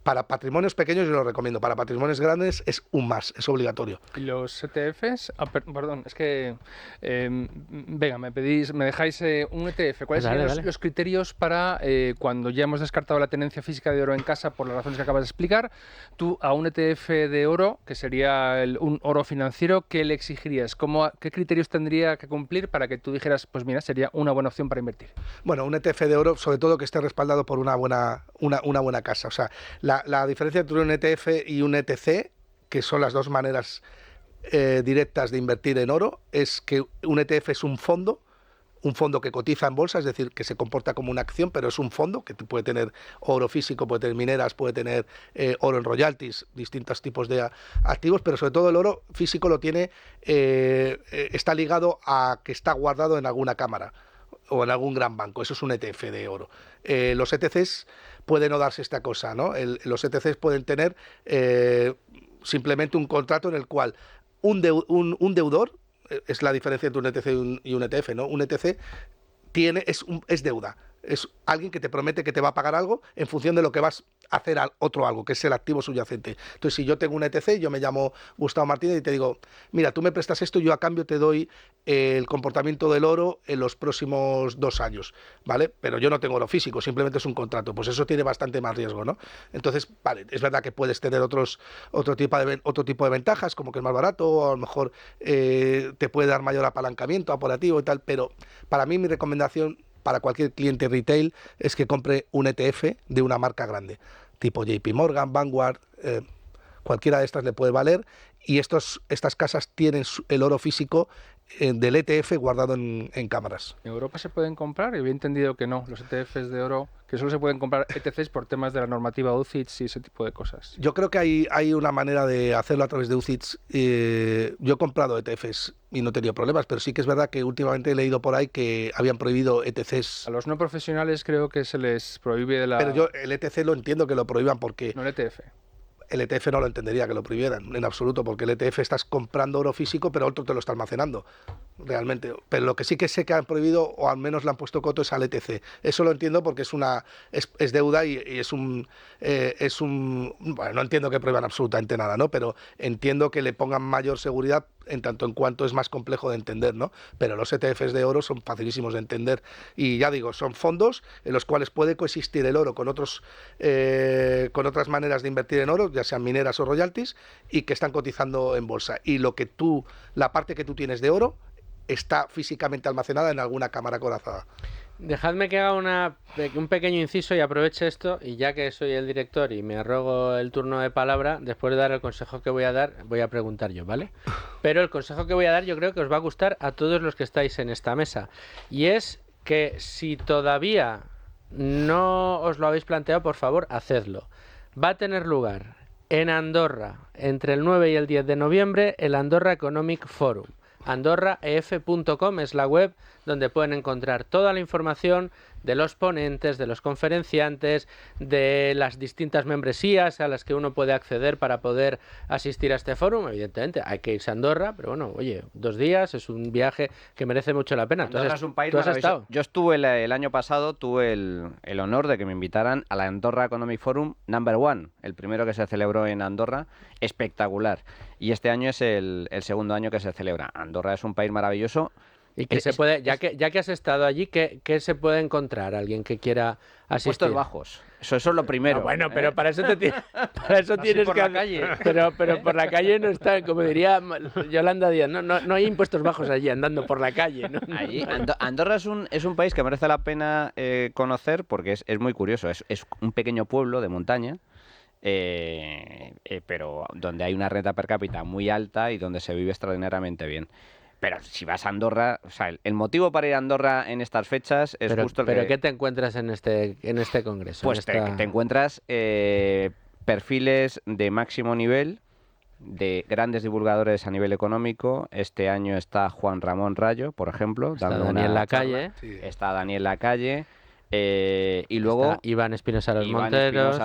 Para patrimonios pequeños yo lo recomiendo, para patrimonios grandes es un más, es obligatorio. ¿Y los ETFs? Perdón, es que venga, me dejáis un ETF. ¿Cuáles serían los criterios para cuando ya hemos descartado la tenencia física de oro en casa por las razones que acabas de explicar, tú a un ETF de oro, que sería un oro financiero, ¿qué le exigirías? ¿Qué criterios tendría que cumplir para que tú dijeras, pues mira, sería una buena opción para invertir? Bueno, un ETF de oro, sobre todo que esté respaldado por una buena casa. O sea, la diferencia entre un ETF y un ETC, que son las dos maneras directas de invertir en oro, es que un ETF es un fondo que cotiza en bolsa, es decir, que se comporta como una acción, pero es un fondo que puede tener oro físico, puede tener mineras, puede tener oro en royalties, distintos tipos de activos, pero sobre todo el oro físico lo tiene, está ligado a que está guardado en alguna cámara o en algún gran banco. Eso es un ETF de oro. Los ETCs puede no darse esta cosa, ¿no? Los ETCs pueden tener simplemente un contrato en el cual un deudor, es la diferencia entre un ETC y un ETF, ¿no? Un ETC es deuda. Es alguien que te promete que te va a pagar algo en función de lo que vas a hacer al otro algo, que es el activo subyacente. Entonces, si yo tengo un ETC, yo me llamo Gustavo Martínez y te digo, mira, tú me prestas esto y yo a cambio te doy el comportamiento del oro en los próximos 2 años, ¿vale? Pero yo no tengo oro físico, simplemente es un contrato. Pues eso tiene bastante más riesgo, ¿no? Entonces, vale, es verdad que puedes tener otro tipo de ventajas, como que es más barato, o a lo mejor te puede dar mayor apalancamiento operativo y tal, pero para mí mi recomendación para cualquier cliente retail es que compre un ETF de una marca grande, tipo JP Morgan, Vanguard, cualquiera de estas le puede valer, y estas casas tienen el oro físico del ETF guardado en cámaras. ¿En Europa se pueden comprar? Había entendido que no, los ETFs de oro, que solo se pueden comprar ETCs por temas de la normativa UCITS y ese tipo de cosas. Yo creo que hay una manera de hacerlo a través de UCITS. Yo he comprado ETFs y no he tenido problemas, pero sí que es verdad que últimamente he leído por ahí que habían prohibido ETCs. A los no profesionales creo que se les prohíbe Pero yo el ETC lo entiendo que lo prohíban porque... No el ETF. El ETF no lo entendería que lo prohibieran en absoluto, porque el ETF estás comprando oro físico, pero otro te lo está almacenando, realmente. Pero lo que sí que sé que han prohibido, o al menos le han puesto coto, es al ETC. Eso lo entiendo porque es deuda y es un... Bueno, no entiendo que prohíban absolutamente nada, ¿no? Pero entiendo que le pongan mayor seguridad en tanto en cuanto es más complejo de entender, ¿no? Pero los ETFs de oro son facilísimos de entender. Y ya digo, son fondos en los cuales puede coexistir el oro con otras maneras de invertir en oro, ya sean mineras o royalties, y que están cotizando en bolsa. Y la parte que tú tienes de oro está físicamente almacenada en alguna cámara corazada. Dejadme que haga un pequeño inciso y aproveche esto, y ya que soy el director y me arrogo el turno de palabra, después de dar el consejo que voy a dar, voy a preguntar yo, ¿vale? Pero el consejo que voy a dar yo creo que os va a gustar a todos los que estáis en esta mesa, y es que si todavía no os lo habéis planteado, por favor, hacedlo. Va a tener lugar en Andorra, entre el 9 y el 10 de noviembre, el Andorra Economic Forum. AndorraEF.com es la web donde pueden encontrar toda la información de los ponentes, de los conferenciantes, de las distintas membresías a las que uno puede acceder para poder asistir a este foro. Evidentemente hay que irse a Andorra, pero bueno, oye, 2 días es un viaje que merece mucho la pena. Andorra es un país ¿tú has maravilloso. estado? Yo estuve el año pasado, tuve el honor de que me invitaran a la Andorra Economic Forum #1, el primero que se celebró en Andorra, espectacular. Y este año es el segundo año que se celebra. Andorra es un país maravilloso. Y que se puede, ya que has estado allí, ¿qué se puede encontrar alguien que quiera asistir? Puestos bajos. Eso es lo primero. No, bueno, pero para eso tienes por que la calle. Pero por la calle no está, como diría Yolanda Díaz, no hay impuestos bajos allí andando por la calle, ¿no? Allí, Andorra es un país que merece la pena conocer porque es muy curioso. Es un pequeño pueblo de montaña. Pero donde hay una renta per cápita muy alta y donde se vive extraordinariamente bien. Pero si vas a Andorra, o sea, el motivo para ir a Andorra en estas fechas es justo el ¿Pero qué te encuentras en este congreso? Pues te encuentras perfiles de máximo nivel, de grandes divulgadores a nivel económico. Este año está Juan Ramón Rayo, por ejemplo. Está Daniel Lacalle. Sí. Está Daniel Lacalle. Y luego está Iván Espinosa Los Monteros,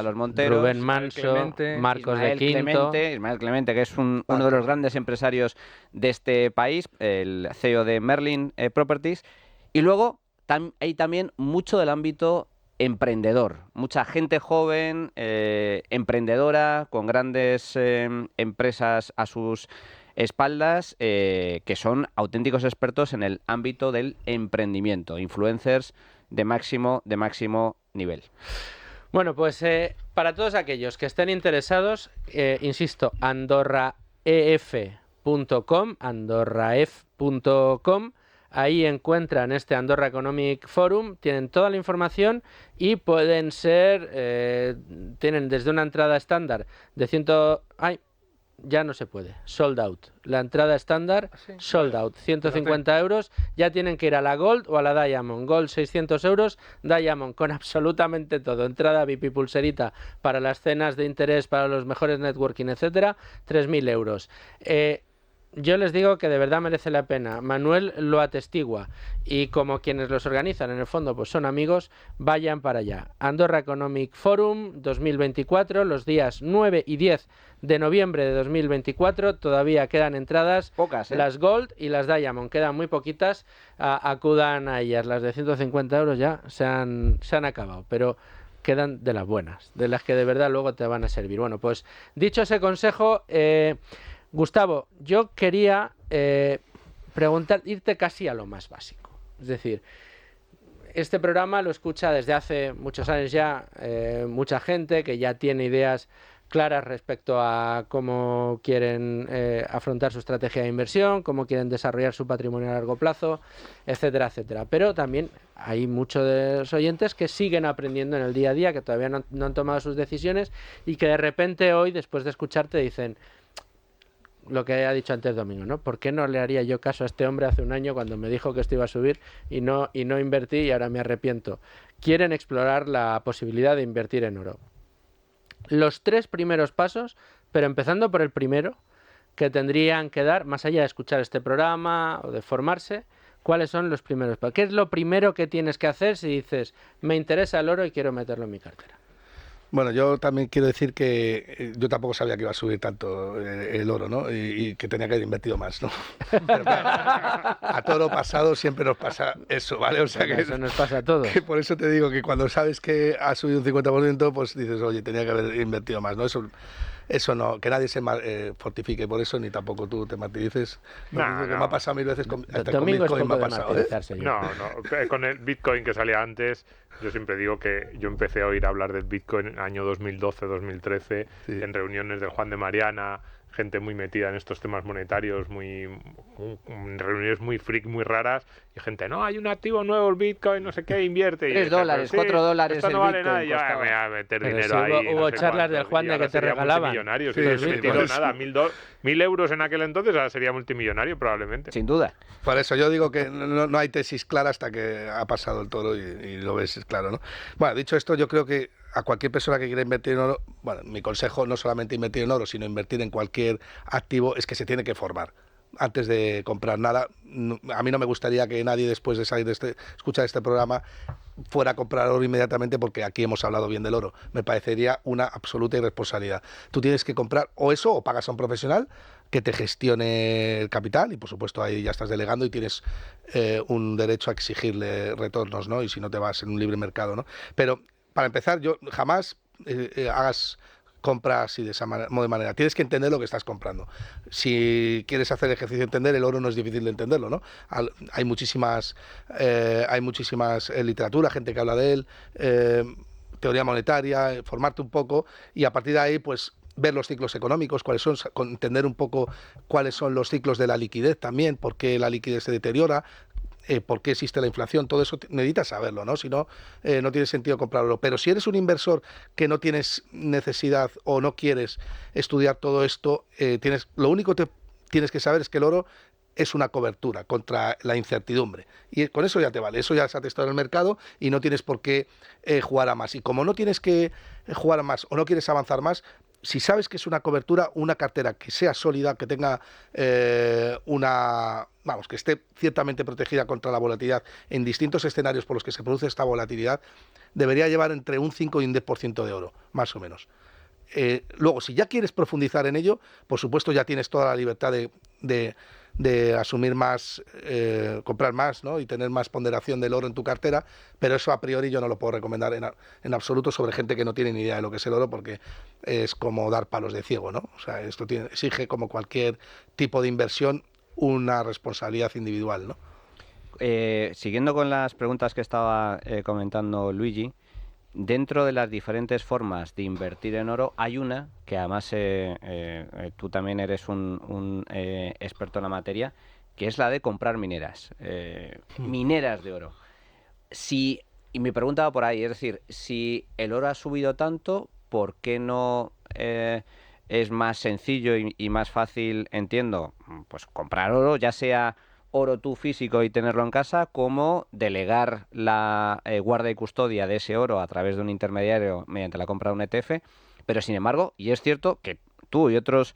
Rubén Manso, Marcos de Quinto. Ismael Clemente, que es uno de los grandes empresarios de este país, el CEO de Merlin Properties. Y luego hay también mucho del ámbito emprendedor. Mucha gente joven, emprendedora, con grandes empresas a sus espaldas, que son auténticos expertos en el ámbito del emprendimiento, influencers de máximo nivel. Bueno, pues para todos aquellos que estén interesados, insisto, andorraef.com, ahí encuentran este Andorra Economic Forum, tienen toda la información y pueden ser, tienen desde una entrada estándar de ya no se puede, sold out. La entrada estándar, sold out, 150 euros. Ya tienen que ir a la Gold o a la Diamond. Gold 600 euros, Diamond con absolutamente todo. Entrada VIP, pulserita para las cenas de interés, para los mejores networking, etcétera, 3.000 euros. Yo les digo que de verdad merece la pena. Manuel lo atestigua y como quienes los organizan en el fondo pues son amigos, vayan para allá. Andorra Economic Forum 2024, los días 9 y 10 de noviembre de 2024, todavía quedan entradas, pocas, las Gold y las Diamond, quedan muy poquitas, acudan a ellas. Las de 150 euros ya se han acabado, pero quedan de las buenas, de las que de verdad luego te van a servir. Bueno, pues dicho ese consejo, Gustavo, yo quería irte casi a lo más básico. Es decir, este programa lo escucha desde hace muchos años ya mucha gente que ya tiene ideas claras respecto a cómo quieren afrontar su estrategia de inversión, cómo quieren desarrollar su patrimonio a largo plazo, etcétera, etcétera. Pero también hay muchos de los oyentes que siguen aprendiendo en el día a día, que todavía no han tomado sus decisiones y que de repente hoy, después de escucharte, dicen lo que ha dicho antes Domingo, ¿no? ¿Por qué no le haría yo caso a este hombre hace un año cuando me dijo que esto iba a subir y no invertí y ahora me arrepiento? Quieren explorar la posibilidad de invertir en oro. Los 3 primeros pasos, pero empezando por el primero, que tendrían que dar, más allá de escuchar este programa o de formarse, ¿cuáles son los primeros pasos? ¿Qué es lo primero que tienes que hacer si dices, me interesa el oro y quiero meterlo en mi cartera? Bueno, yo también quiero decir que yo tampoco sabía que iba a subir tanto el oro, ¿no? Y que tenía que haber invertido más, ¿no? Pero claro, a toro pasado siempre nos pasa eso, ¿vale? O sea que eso nos pasa a todos. Que por eso te digo que cuando sabes que ha subido un 50%, pues dices, oye, tenía que haber invertido más, ¿no? Eso no, que nadie se fortifique por eso, ni tampoco tú te martirices. Que me ha pasado 1000 veces con Bitcoin, me ha pasado. No, con el Bitcoin que salía antes, yo siempre digo que yo empecé a oír hablar del Bitcoin en el año 2012-2013, sí, en reuniones del Juan de Mariana, gente muy metida en estos temas monetarios, reuniones muy freak, muy raras, y gente, no, hay un activo nuevo, el Bitcoin, no sé qué, invierte. $3, $4 esto no vale nada, ya me voy a meter dinero ahí. Hubo charlas del Juan de que te regalaban. Sí, nada, 1.000 euros en aquel entonces, ahora sería multimillonario probablemente. Sin duda. Por eso yo digo que no hay tesis clara hasta que ha pasado el toro y lo ves claro, ¿no? Bueno, dicho esto, yo creo que a cualquier persona que quiera invertir en oro, bueno, mi consejo no solamente invertir en oro, sino invertir en cualquier activo, es que se tiene que formar. Antes de comprar nada, a mí no me gustaría que nadie después de salir de escuchar este programa fuera a comprar oro inmediatamente, porque aquí hemos hablado bien del oro. Me parecería una absoluta irresponsabilidad. Tú tienes que comprar o eso o pagas a un profesional que te gestione el capital y por supuesto ahí ya estás delegando y tienes un derecho a exigirle retornos, ¿no? Y si no te vas en un libre mercado, ¿no? Pero para empezar, yo jamás hagas compras así de esa manera. Tienes que entender lo que estás comprando. Si quieres hacer el ejercicio de entender, el oro no es difícil de entenderlo, ¿no? Hay muchísimas literatura, gente que habla de él, teoría monetaria, formarte un poco y a partir de ahí, pues ver los ciclos económicos, cuáles son, entender un poco cuáles son los ciclos de la liquidez también, por qué la liquidez se deteriora, por qué existe la inflación, todo eso necesitas saberlo, ¿no? Si no, no tiene sentido comprarlo. Pero si eres un inversor que no tienes necesidad o no quieres estudiar todo esto, lo único que tienes que saber es que el oro es una cobertura contra la incertidumbre. Y con eso ya te vale, eso ya se ha testado en el mercado y no tienes por qué jugar a más. Y como no tienes que jugar a más o no quieres avanzar más, si sabes que es una cobertura, una cartera que sea sólida, que tenga que esté ciertamente protegida contra la volatilidad en distintos escenarios por los que se produce esta volatilidad, debería llevar entre un 5 y un 10% de oro, más o menos. Luego, si ya quieres profundizar en ello, por supuesto ya tienes toda la libertad de de asumir más, comprar más, ¿no? Y tener más ponderación del oro en tu cartera, pero eso a priori yo no lo puedo recomendar en absoluto sobre gente que no tiene ni idea de lo que es el oro, porque es como dar palos de ciego, ¿no? O sea, esto exige, como cualquier tipo de inversión, una responsabilidad individual, ¿no? Siguiendo con las preguntas que estaba comentando Luigi, dentro de las diferentes formas de invertir en oro, hay una que además tú también eres un experto en la materia, que es la de comprar mineras, mineras de oro. Y mi pregunta va por ahí, es decir, si el oro ha subido tanto, ¿por qué no es más sencillo y más fácil, entiendo, pues comprar oro, ya sea oro tú físico y tenerlo en casa, como delegar la guarda y custodia de ese oro a través de un intermediario mediante la compra de un ETF? Pero sin embargo, y es cierto que tú y otros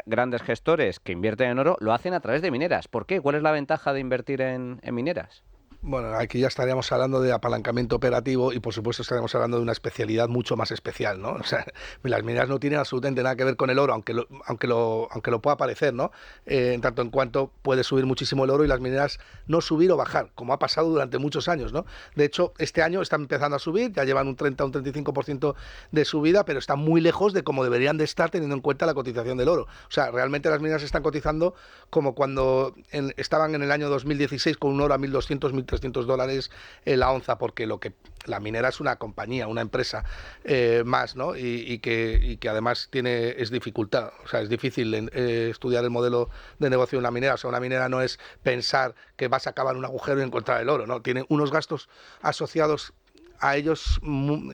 grandes gestores que invierten en oro lo hacen a través de mineras. ¿Por qué? ¿Cuál es la ventaja de invertir en mineras? Bueno, aquí ya estaríamos hablando de apalancamiento operativo y por supuesto estaríamos hablando de una especialidad mucho más especial, ¿no? O sea, las mineras no tienen absolutamente nada que ver con el oro, aunque lo pueda parecer, ¿no? En tanto en cuanto puede subir muchísimo el oro y las mineras no subir o bajar, como ha pasado durante muchos años, ¿no? De hecho, este año están empezando a subir, ya llevan un 30 o un 35% de subida, pero están muy lejos de como deberían de estar teniendo en cuenta la cotización del oro. O sea, realmente las mineras están cotizando como cuando estaban en el año 2016 con un oro a 1.200, 1.300 dólares la onza, porque la minera es una compañía, una empresa más, ¿no? Y que además es dificultad, o sea, es difícil estudiar el modelo de negocio de una minera. O sea, una minera no es pensar que vas a cavar un agujero y encontrar el oro, ¿no? Tiene unos gastos asociados a ellos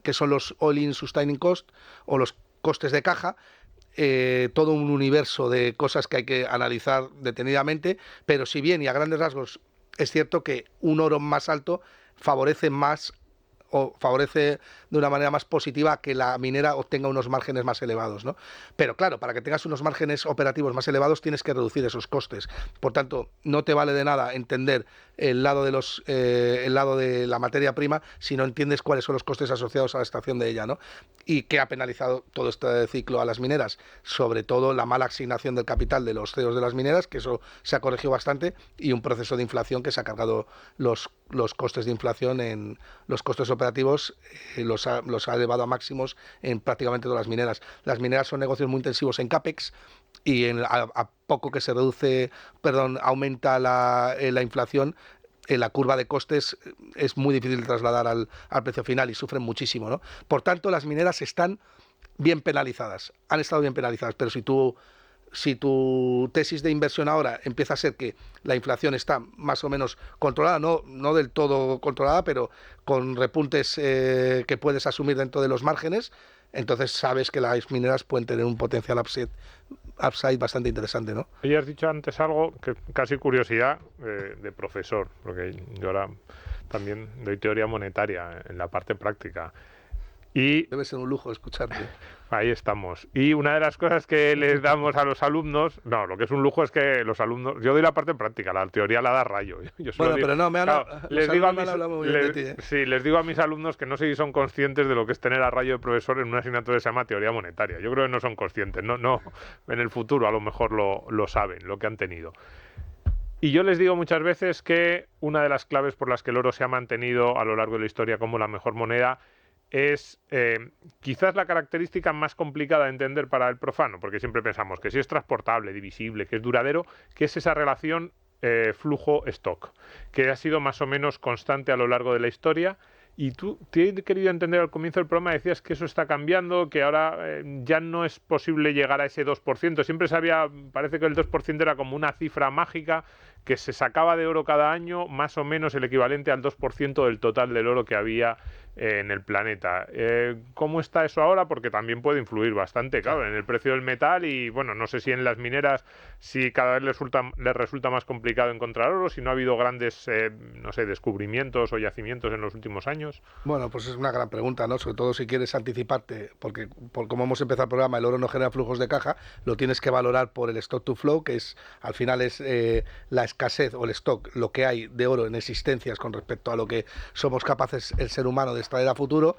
que son los all-in sustaining cost o los costes de caja. Todo un universo de cosas que hay que analizar detenidamente, pero si bien y a grandes rasgos es cierto que un oro más alto favorece más o favorece de una manera más positiva que la minera obtenga unos márgenes más elevados, ¿no? Pero claro, para que tengas unos márgenes operativos más elevados tienes que reducir esos costes. Por tanto, no te vale de nada entender el lado de la materia prima si no entiendes cuáles son los costes asociados a la extracción de ella, ¿no? Y qué ha penalizado todo este ciclo a las mineras, sobre todo la mala asignación del capital de los CEOs de las mineras, que eso se ha corregido bastante, y un proceso de inflación que se ha cargado los costes de inflación en los costes operativos, los ha elevado a máximos en prácticamente todas las mineras. Las mineras son negocios muy intensivos en CAPEX y a poco que aumenta la inflación, la curva de costes es muy difícil de trasladar al precio final y sufren muchísimo, ¿no? Por tanto, las mineras están bien penalizadas, han estado bien penalizadas, pero si tu tesis de inversión ahora empieza a ser que la inflación está más o menos controlada, no del todo controlada, pero con repuntes que puedes asumir dentro de los márgenes, entonces sabes que las mineras pueden tener un potencial upside bastante interesante, ¿no? Y has dicho antes algo que casi curiosidad de profesor, porque yo ahora también doy teoría monetaria en la parte práctica. Y debe ser un lujo escucharte. Ahí estamos. Y una de las cosas que les damos a los alumnos, no, lo que es un lujo es que los alumnos, yo doy la parte práctica, la teoría la da Rayo. Bueno, pero no, les digo a mis alumnos que no sé si son conscientes de lo que es tener a Rayo de profesor en una asignatura que se llama teoría monetaria. Yo creo que no son conscientes, no, en el futuro a lo mejor lo saben, lo que han tenido. Y yo les digo muchas veces que una de las claves por las que el oro se ha mantenido a lo largo de la historia como la mejor moneda es quizás la característica más complicada de entender para el profano, porque siempre pensamos que si es transportable, divisible, que es duradero, que es esa relación flujo-stock, que ha sido más o menos constante a lo largo de la historia. Y tú te he querido entender al comienzo del programa, decías que eso está cambiando, que ahora ya no es posible llegar a ese 2%. Siempre parece que el 2% era como una cifra mágica que se sacaba de oro cada año, más o menos el equivalente al 2% del total del oro que había en el planeta. ¿Cómo está eso ahora? Porque también puede influir bastante, claro, en el precio del metal y, bueno, no sé si en las mineras, si cada vez les resulta más complicado encontrar oro, si no ha habido grandes, descubrimientos o yacimientos en los últimos años. Bueno, pues es una gran pregunta, ¿no? Sobre todo si quieres anticiparte, porque como hemos empezado el programa, el oro no genera flujos de caja, lo tienes que valorar por el stock to flow, que al final es la escasez o el stock, lo que hay de oro en existencias con respecto a lo que somos capaces el ser humano de extraer a futuro.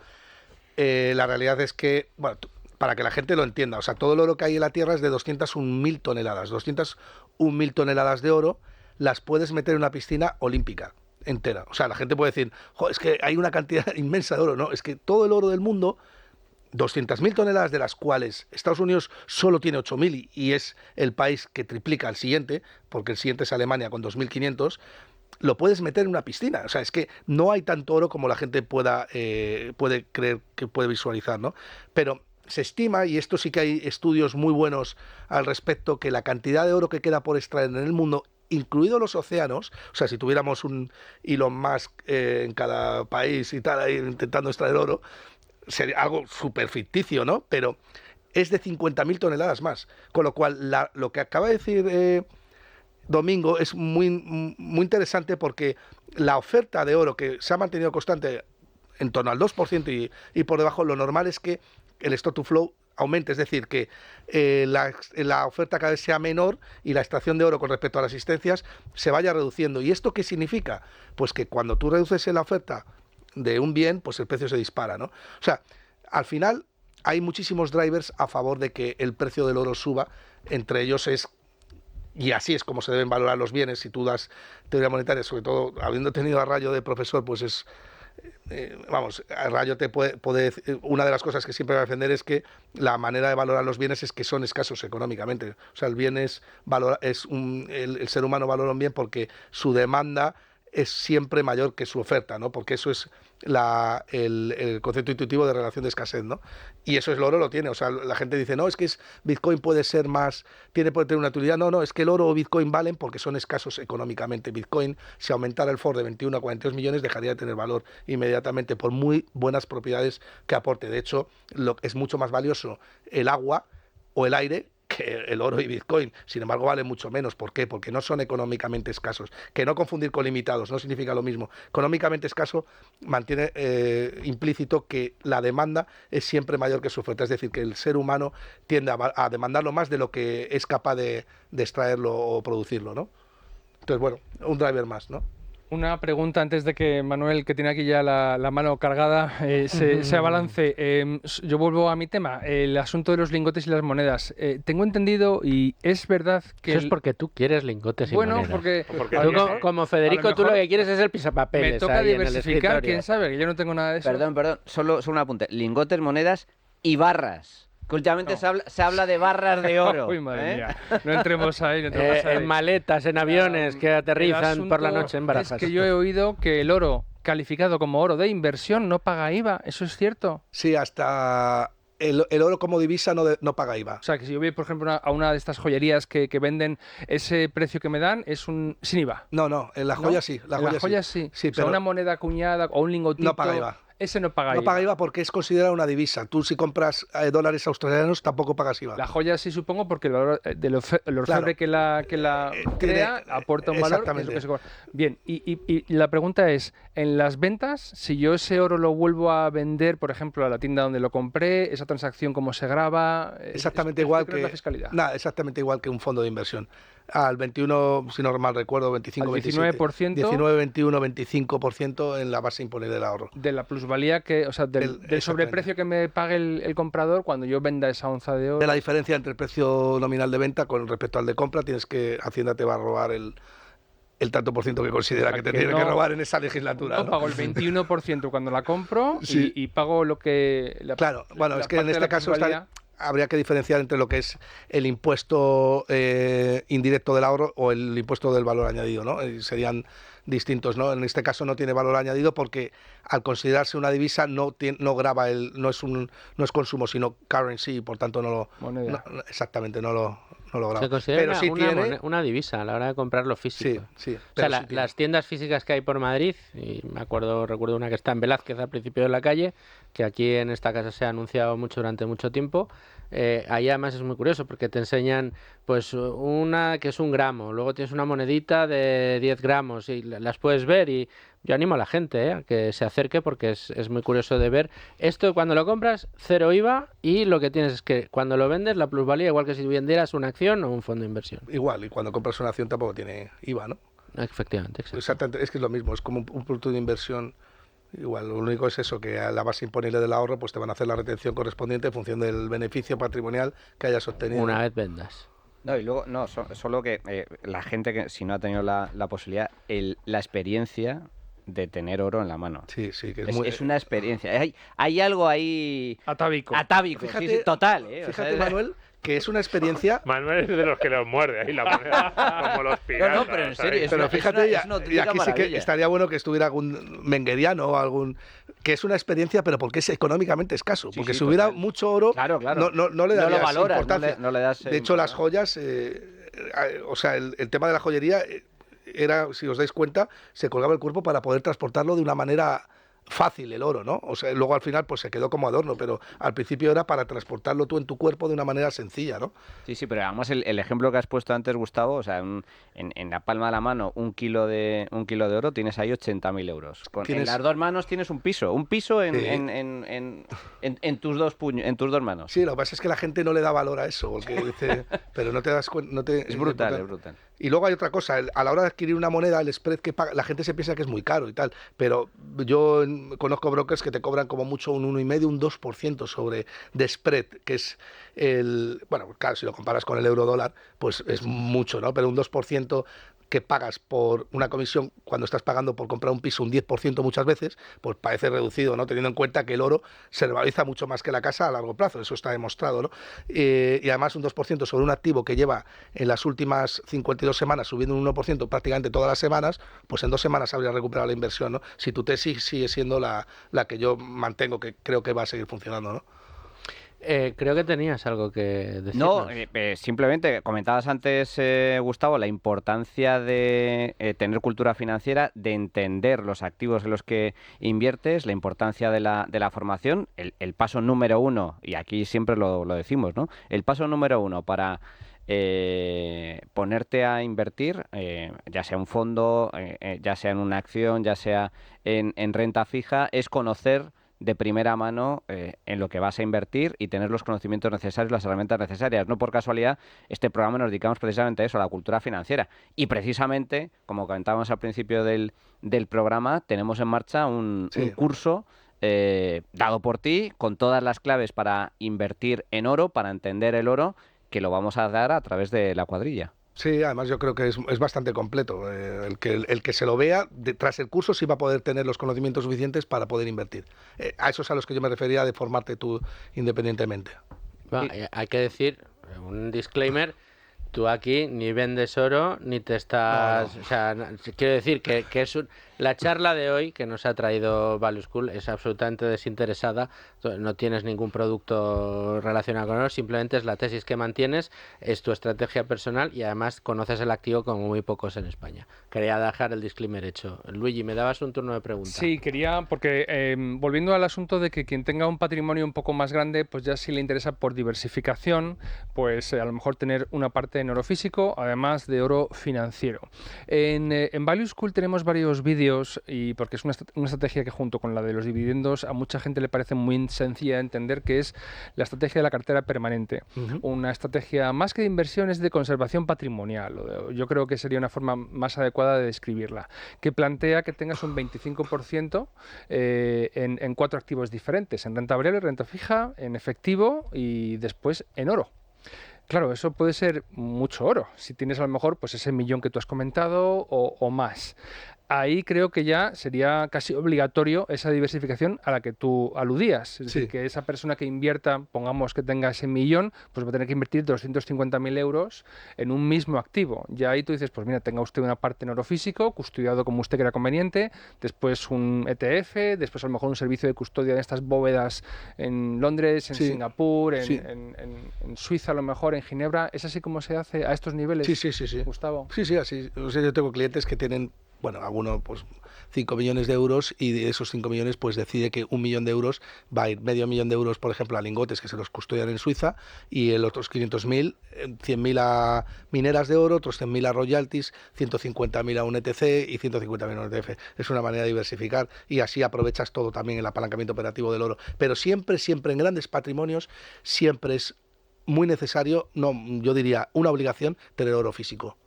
La realidad es que, bueno, para que la gente lo entienda. O sea, todo el oro que hay en la Tierra es de 201.000 toneladas. 201.000 toneladas de oro las puedes meter en una piscina olímpica entera. O sea, la gente puede decir, es que hay una cantidad inmensa de oro. No, es que todo el oro del mundo, 200.000 toneladas de las cuales Estados Unidos solo tiene 8.000 y es el país que triplica al siguiente, porque el siguiente es Alemania con 2.500, lo puedes meter en una piscina. O sea, es que no hay tanto oro como la gente puede creer que puede visualizar, ¿no? Pero se estima, y esto sí que hay estudios muy buenos al respecto, que la cantidad de oro que queda por extraer en el mundo, incluidos los océanos, o sea, si tuviéramos un Elon Musk en cada país y tal, ahí intentando extraer oro, sería algo súper ficticio, ¿no? Pero es de 50.000 toneladas más. Con lo cual, lo que acaba de decir Domingo es muy interesante, porque la oferta de oro, que se ha mantenido constante en torno al 2% y por debajo, lo normal es que el stock to flow aumente, es decir, que la oferta cada vez sea menor y la extracción de oro con respecto a las existencias se vaya reduciendo. ¿Y esto qué significa? Pues que cuando tú reduces la oferta de un bien, pues el precio se dispara, ¿no? O sea, al final hay muchísimos drivers a favor de que el precio del oro suba, entre ellos y así es como se deben valorar los bienes. Si tú das teoría monetaria, sobre todo habiendo tenido a Rayo de profesor, pues es... a Rayo te puede decir, una de las cosas que siempre va a defender es que la manera de valorar los bienes es que son escasos económicamente. O sea, el bien el ser humano valora un bien porque su demanda es siempre mayor que su oferta, ¿no? Porque eso es el concepto intuitivo de relación de escasez, ¿no? Y eso el oro lo tiene. O sea, la gente dice, no, es que Bitcoin puede ser más, puede tener una utilidad. No, es que el oro o Bitcoin valen porque son escasos económicamente. Bitcoin, si aumentara el FOR de 21 a 42 millones, dejaría de tener valor inmediatamente por muy buenas propiedades que aporte. De hecho, es mucho más valioso el agua o el aire que el oro y Bitcoin. Sin embargo, vale mucho menos. ¿Por qué? Porque no son económicamente escasos. Que no confundir con limitados, no significa lo mismo. Económicamente escaso mantiene implícito que la demanda es siempre mayor que su oferta. Es decir, que el ser humano tiende a demandarlo más de lo que es capaz de extraerlo o producirlo, ¿no? Entonces, bueno, un driver más, ¿no? Una pregunta antes de que Manuel, que tiene aquí ya la mano cargada, se abalance. Yo vuelvo a mi tema, el asunto de los lingotes y las monedas. Tengo entendido, y es verdad que... Eso es porque tú quieres lingotes y monedas. Porque tú, como Federico, tú lo que quieres es el pisapapeles. Me toca diversificar, quién sabe, que yo no tengo nada de eso. Perdón, solo un apunte. Lingotes, monedas y barras. Que últimamente se habla de barras de oro. Uy, madre mía. No entremos ahí. En maletas, en aviones que aterrizan por la noche en Barajas. Es que yo he oído que el oro calificado como oro de inversión no paga IVA. ¿Eso es cierto? Sí, hasta el oro como divisa no paga IVA. O sea, que si yo voy, por ejemplo, a una de estas joyerías que venden, ese precio que me dan es sin IVA. No, en la joya sí. La joya sí. Sí, o sea, una moneda acuñada o un lingotito... No paga IVA. Ese no paga IVA. No paga IVA porque es considerada una divisa. Tú, si compras dólares australianos, tampoco pagas IVA. La joya sí, supongo, porque el valor del orfebre que la crea aporta un valor. Exactamente. Bien, y la pregunta es, en las ventas, si yo ese oro lo vuelvo a vender, por ejemplo, a la tienda donde lo compré, esa transacción, ¿cómo se graba? Exactamente igual que la fiscalidad. Exactamente igual que un fondo de inversión. Al 21, si no mal recuerdo, 25, 19%, 27, 19, 21, 25% en la base imponible del ahorro. De la plusvalía, o sea, del sobreprecio que me pague el comprador cuando yo venda esa onza de oro. De la diferencia entre el precio nominal de venta con respecto al de compra, Hacienda te va a robar el tanto por ciento que considera que te tiene que robar en esa legislatura. No, pago el 21% cuando la compro sí. y pago lo que... Claro, bueno, es que en este caso habría que diferenciar entre lo que es el impuesto indirecto del ahorro o el impuesto del valor añadido, ¿no? Serían distintos, ¿no? En este caso no tiene valor añadido porque al considerarse una divisa no grava no es consumo, sino currency, y por tanto no lo grava. Se considera pero sí una divisa a la hora de comprarlo físico. Sí. O sea, las tiendas físicas que hay por Madrid, y recuerdo una que está en Velázquez al principio de la calle, que aquí en esta casa se ha anunciado mucho durante mucho tiempo. Ahí además es muy curioso porque te enseñan pues una que es 1 gramo, luego tienes una monedita de 10 gramos y las puedes ver, y yo animo a la gente a que se acerque porque es muy curioso de ver. Esto cuando lo compras, 0 IVA, y lo que tienes es que cuando lo vendes, la plusvalía, igual que si vendieras una acción o un fondo de inversión. Igual, y cuando compras una acción tampoco tiene IVA, ¿no? Efectivamente, exacto. Exactamente, es que es lo mismo, es como un producto de inversión Igual, lo único es eso, que a la base imponible del ahorro pues te van a hacer la retención correspondiente en función del beneficio patrimonial que hayas obtenido. Una vez vendas. No, y luego, no, solo que la gente que si no ha tenido la posibilidad, la experiencia de tener oro en la mano. Sí, sí, que Es una experiencia. Hay algo ahí Atávico. Fíjate, sí, total. Fíjate, Manuel, que es una experiencia... Manuel es de los que los muerde ahí la moneda, como los piratas. No, pero en serio, Pero fíjate, es una y auténtica aquí sí que maravilla. estaría bueno que estuviera algún mengueriano o algún... Que es una experiencia, pero porque es económicamente escaso. Sí, Porque sí, si hubiera total. mucho oro, Claro. no le No lo darías valoras, importancia. no le das De hecho, las importancia. joyas... o sea, el tema de la joyería era, si os dais cuenta, se colgaba el cuerpo para poder transportarlo de una manera fácil, el oro, ¿no? O sea, luego al final pues se quedó como adorno, pero al principio era para transportarlo tú en tu cuerpo de una manera sencilla, ¿no? Sí, pero además el ejemplo que has puesto antes, Gustavo, o sea, en la palma de la mano un kilo de oro, tienes ahí 80.000 euros. En las dos manos tienes un piso en tus dos manos. Sí, lo que pasa es que la gente no le da valor a eso, porque dice, pero no te das cuenta... Es brutal. Y luego hay otra cosa, a la hora de adquirir una moneda, el spread que paga, la gente se piensa que es muy caro y tal, pero yo conozco brokers que te cobran como mucho un 1,5, un 2% de spread, que es bueno, claro, si lo comparas con el euro dólar, pues es mucho, ¿no? Pero un 2% que pagas por una comisión cuando estás pagando por comprar un piso un 10% muchas veces, pues parece reducido, ¿no? Teniendo en cuenta que el oro se revaloriza mucho más que la casa a largo plazo, eso está demostrado, ¿no? Y además un 2% sobre un activo que lleva en las últimas 52 semanas subiendo un 1% prácticamente todas las semanas, pues en 2 semanas habría recuperado la inversión, ¿no? Si tu tesis sigue siendo la que yo mantengo, que creo que va a seguir funcionando, ¿no? Creo que tenías algo que decirnos. No, simplemente comentabas antes, Gustavo, la importancia de tener cultura financiera, de entender los activos en los que inviertes, la importancia de la formación, el paso número 1, y aquí siempre lo decimos, ¿no? El paso número 1 para ponerte a invertir, ya sea un fondo, ya sea en una acción, ya sea en renta fija, es conocer de primera mano en lo que vas a invertir y tener los conocimientos necesarios, las herramientas necesarias. No por casualidad, este programa nos dedicamos precisamente a eso, a la cultura financiera. Y precisamente, como comentábamos al principio del programa, tenemos en marcha un curso dado por ti, con todas las claves para invertir en oro, para entender el oro, que lo vamos a dar a través de la cuadrilla. Sí, además yo creo que es bastante completo. El que se lo vea, tras el curso sí va a poder tener los conocimientos suficientes para poder invertir. A eso es a los que yo me refería de formarte tú independientemente. Hay que decir, un disclaimer, tú aquí ni vendes oro, ni te estás... No. O sea, quiero decir que es la charla de hoy que nos ha traído Value School es absolutamente desinteresada, no tienes ningún producto relacionado con oro, simplemente es la tesis que mantienes, es tu estrategia personal y además conoces el activo como muy pocos en España. Quería dejar el disclaimer hecho. Luigi, ¿me dabas un turno de preguntas? Sí, quería, porque volviendo al asunto de que quien tenga un patrimonio un poco más grande, pues ya sí le interesa por diversificación, pues a lo mejor tener una parte en oro físico, además de oro financiero. En Value School tenemos varios vídeos y porque es una estrategia que junto con la de los dividendos a mucha gente le parece muy sencilla de entender, que es la estrategia de la cartera permanente. Una estrategia más que de inversión, es de conservación patrimonial. Yo creo que sería una forma más adecuada de describirla, que plantea que tengas un 25% en 4 activos diferentes, en renta variable, renta fija, en efectivo y después en oro. Claro, eso puede ser mucho oro, si tienes a lo mejor pues ese 1.000.000 que tú has comentado o más. Ahí creo que ya sería casi obligatorio esa diversificación a la que tú aludías. Es decir, que esa persona que invierta, pongamos que tenga ese 1.000.000, pues va a tener que invertir 250.000 euros en un mismo activo. Ya ahí tú dices, pues mira, tenga usted una parte en oro físico, custodiado como usted crea conveniente, después un ETF, después a lo mejor un servicio de custodia de estas bóvedas en Londres, en Singapur, en Suiza a lo mejor, en Ginebra. ¿Es así como se hace a estos niveles, Gustavo? Sí, así. O sea, yo tengo clientes que tienen... Bueno, alguno pues 5 millones de euros y de esos 5 millones pues decide que 1 millón de euros va a ir, medio millón de euros por ejemplo a lingotes que se los custodian en Suiza y el otros 500.000, 100.000 a mineras de oro, otros 100.000 a royalties, 150.000 a un ETC y 150.000 a un ETF. Es una manera de diversificar y así aprovechas todo también el apalancamiento operativo del oro. Pero siempre en grandes patrimonios siempre es muy necesario, no, yo diría una obligación, tener oro físico.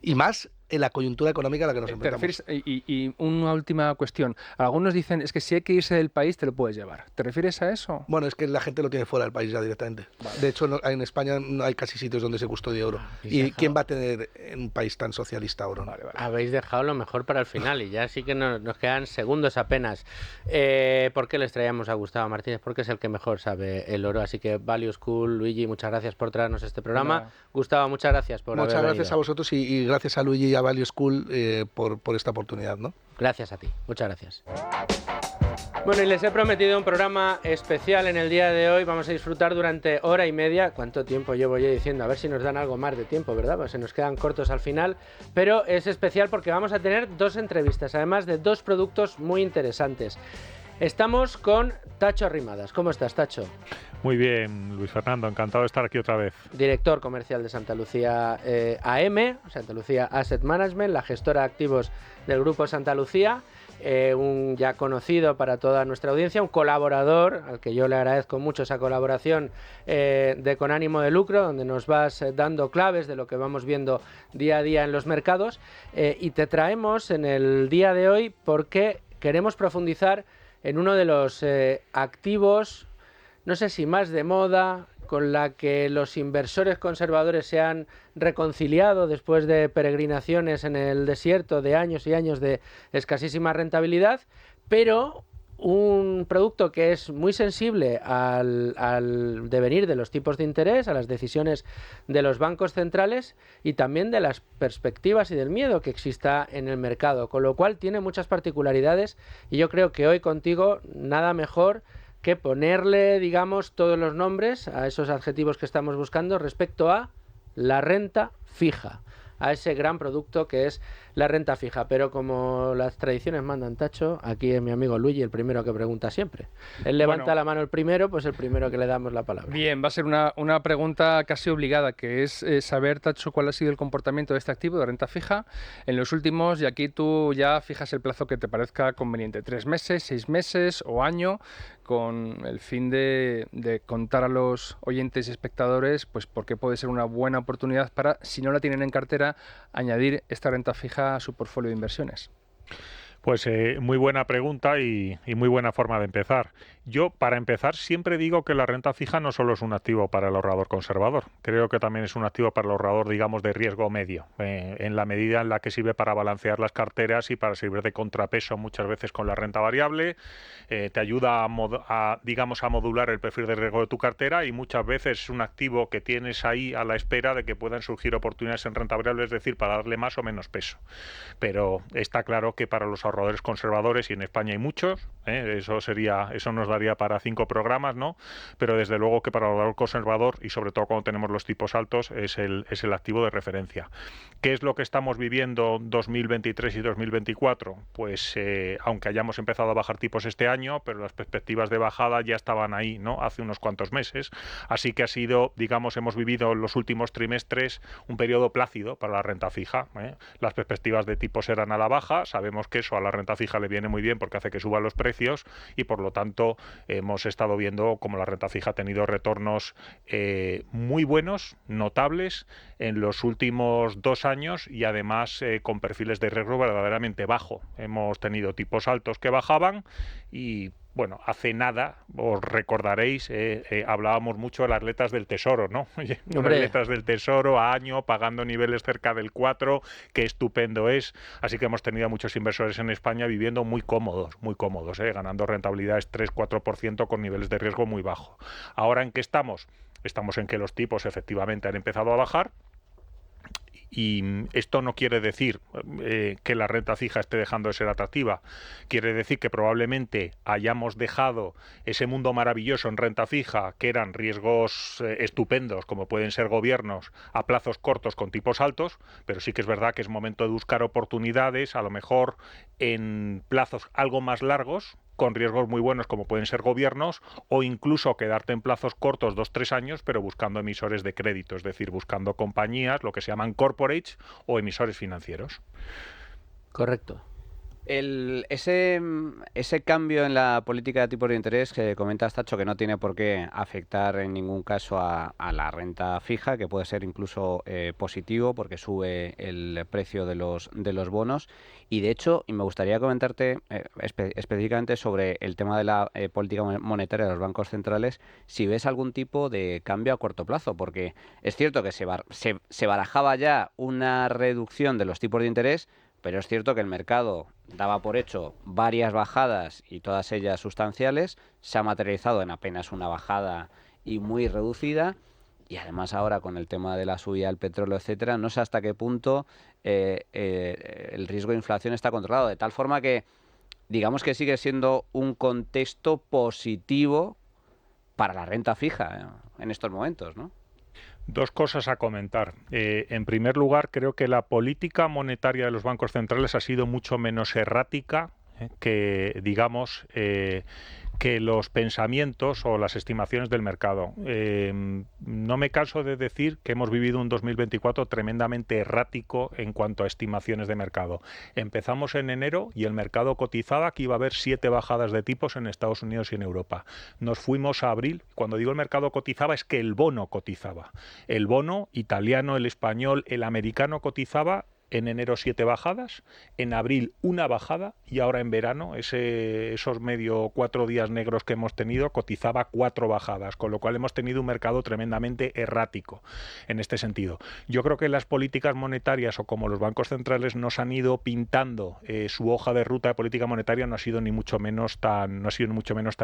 Y más en la coyuntura económica a la que nos ¿Te enfrentamos. refieres, y una última cuestión, algunos dicen es que si hay que irse del país te lo puedes llevar, ¿te refieres a eso? Bueno, es que la gente lo tiene fuera del país ya directamente. De hecho, en España no hay casi sitios donde se custodia oro. ¿Y quién va a tener en un país tan socialista oro? Vale. Habéis dejado lo mejor para el final y ya sí que nos quedan segundos apenas. ¿Por qué les traíamos a Gustavo Martínez? Porque es el que mejor sabe el oro. Así que Value School, Luigi, muchas gracias por traernos este programa. Nada. Gustavo, muchas gracias por Muchas haber gracias venido. a vosotros y gracias a Luigi y a Value School por esta oportunidad, ¿no? Gracias a ti, muchas gracias. Bueno, y les he prometido un programa especial en el día de hoy. Vamos a disfrutar durante hora y media. ¿Cuánto tiempo llevo yo diciendo? A ver si nos dan algo más de tiempo, ¿verdad? Pues se nos quedan cortos al final. Pero es especial porque vamos a tener 2 entrevistas, además de 2 productos muy interesantes. Estamos con Tacho Arrimadas. ¿Cómo estás, Tacho? Muy bien, Luis Fernando, encantado de estar aquí otra vez. Director comercial de Santa Lucía AM, Santa Lucía Asset Management, la gestora de activos del Grupo Santa Lucía, un ya conocido para toda nuestra audiencia, un colaborador al que yo le agradezco mucho esa colaboración con ánimo de lucro, donde nos vas dando claves de lo que vamos viendo día a día en los mercados, y te traemos en el día de hoy porque queremos profundizar en uno de los activos, no sé si más de moda, con la que los inversores conservadores se han reconciliado después de peregrinaciones en el desierto de años y años de escasísima rentabilidad, pero un producto que es muy sensible al devenir de los tipos de interés, a las decisiones de los bancos centrales y también de las perspectivas y del miedo que exista en el mercado, con lo cual tiene muchas particularidades y yo creo que hoy contigo nada mejor que ponerle, digamos, todos los nombres a esos adjetivos que estamos buscando respecto a la renta fija, a ese gran producto que es la renta fija. Pero como las tradiciones mandan, Tacho, aquí es mi amigo Luigi el primero que pregunta siempre. Él levanta la mano el primero, pues el primero que le damos la palabra. Bien, va a ser una pregunta casi obligada, que es saber, Tacho, cuál ha sido el comportamiento de este activo de renta fija en los últimos, y aquí tú ya fijas el plazo que te parezca conveniente, 3 meses, 6 meses o año, con el fin de contar a los oyentes y espectadores pues por qué puede ser una buena oportunidad para, si no la tienen en cartera, añadir esta renta fija a su portfolio de inversiones. Pues muy buena pregunta y muy buena forma de empezar. Yo, para empezar, siempre digo que la renta fija no solo es un activo para el ahorrador conservador, creo que también es un activo para el ahorrador, digamos, de riesgo medio, en la medida en la que sirve para balancear las carteras y para servir de contrapeso muchas veces con la renta variable, te ayuda digamos, a modular el perfil de riesgo de tu cartera y muchas veces es un activo que tienes ahí a la espera de que puedan surgir oportunidades en renta variable, es decir, para darle más o menos peso. Pero está claro que para los ahorradores conservadores, y en España hay muchos, eso nos daría para 5 programas, ¿no? Pero desde luego que para el ahorrador conservador, y sobre todo cuando tenemos los tipos altos, es el activo de referencia. ¿Qué es lo que estamos viviendo 2023 y 2024? Pues aunque hayamos empezado a bajar tipos este año, pero las perspectivas de bajada ya estaban ahí, ¿no? Hace unos cuantos meses. Así que ha sido, digamos, hemos vivido en los últimos trimestres un periodo plácido para la renta fija, ¿eh? Las perspectivas de tipos eran a la baja, sabemos que eso a la renta fija le viene muy bien porque hace que suban los precios y por lo tanto hemos estado viendo como la renta fija ha tenido retornos muy buenos, notables en los últimos 2 años y además con perfiles de riesgo verdaderamente bajo. Hemos tenido tipos altos que bajaban y bueno, hace nada, os recordaréis, hablábamos mucho de las letras del Tesoro, ¿no? Unas letras del Tesoro a año, pagando niveles cerca del 4, qué estupendo es. Así que hemos tenido a muchos inversores en España viviendo muy cómodos, ganando rentabilidades 3-4% con niveles de riesgo muy bajos. Ahora, ¿en qué estamos? Estamos en que los tipos efectivamente han empezado a bajar. Y esto no quiere decir que la renta fija esté dejando de ser atractiva. Quiere decir que probablemente hayamos dejado ese mundo maravilloso en renta fija, que eran riesgos estupendos, como pueden ser gobiernos, a plazos cortos con tipos altos, pero sí que es verdad que es momento de buscar oportunidades, a lo mejor en plazos algo más largos, con riesgos muy buenos como pueden ser gobiernos, o incluso quedarte en plazos cortos 2-3 años, pero buscando emisores de crédito, es decir, buscando compañías, lo que se llaman corporates o emisores financieros. Correcto. Ese cambio en la política de tipos de interés que comentas, Tacho, que no tiene por qué afectar en ningún caso a la renta fija, que puede ser incluso positivo porque sube el precio de los bonos. Y de hecho, y me gustaría comentarte específicamente sobre el tema de la política monetaria de los bancos centrales, si ves algún tipo de cambio a corto plazo, porque es cierto que se barajaba ya una reducción de los tipos de interés, pero es cierto que el mercado daba por hecho varias bajadas y todas ellas sustanciales, se ha materializado en apenas una bajada y muy reducida, y además ahora con el tema de la subida del petróleo, etcétera, no sé hasta qué punto el riesgo de inflación está controlado, de tal forma que digamos que sigue siendo un contexto positivo para la renta fija en estos momentos, ¿no? Dos cosas a comentar. En primer lugar, creo que la política monetaria de los bancos centrales ha sido mucho menos errática que, digamos, que los pensamientos o las estimaciones del mercado. No me canso de decir que hemos vivido un 2024 tremendamente errático en cuanto a estimaciones de mercado. Empezamos en enero y el mercado cotizaba que iba a haber 7 bajadas de tipos en Estados Unidos y en Europa. Nos fuimos a abril. Cuando digo el mercado cotizaba es que el bono cotizaba. El bono italiano, el español, el americano cotizaba en enero 7 bajadas, en abril una bajada y ahora en verano esos medio 4 días negros que hemos tenido cotizaba 4 bajadas, con lo cual hemos tenido un mercado tremendamente errático en este sentido. Yo creo que las políticas monetarias o como los bancos centrales nos han ido pintando su hoja de ruta de política monetaria no ha sido ni mucho menos tan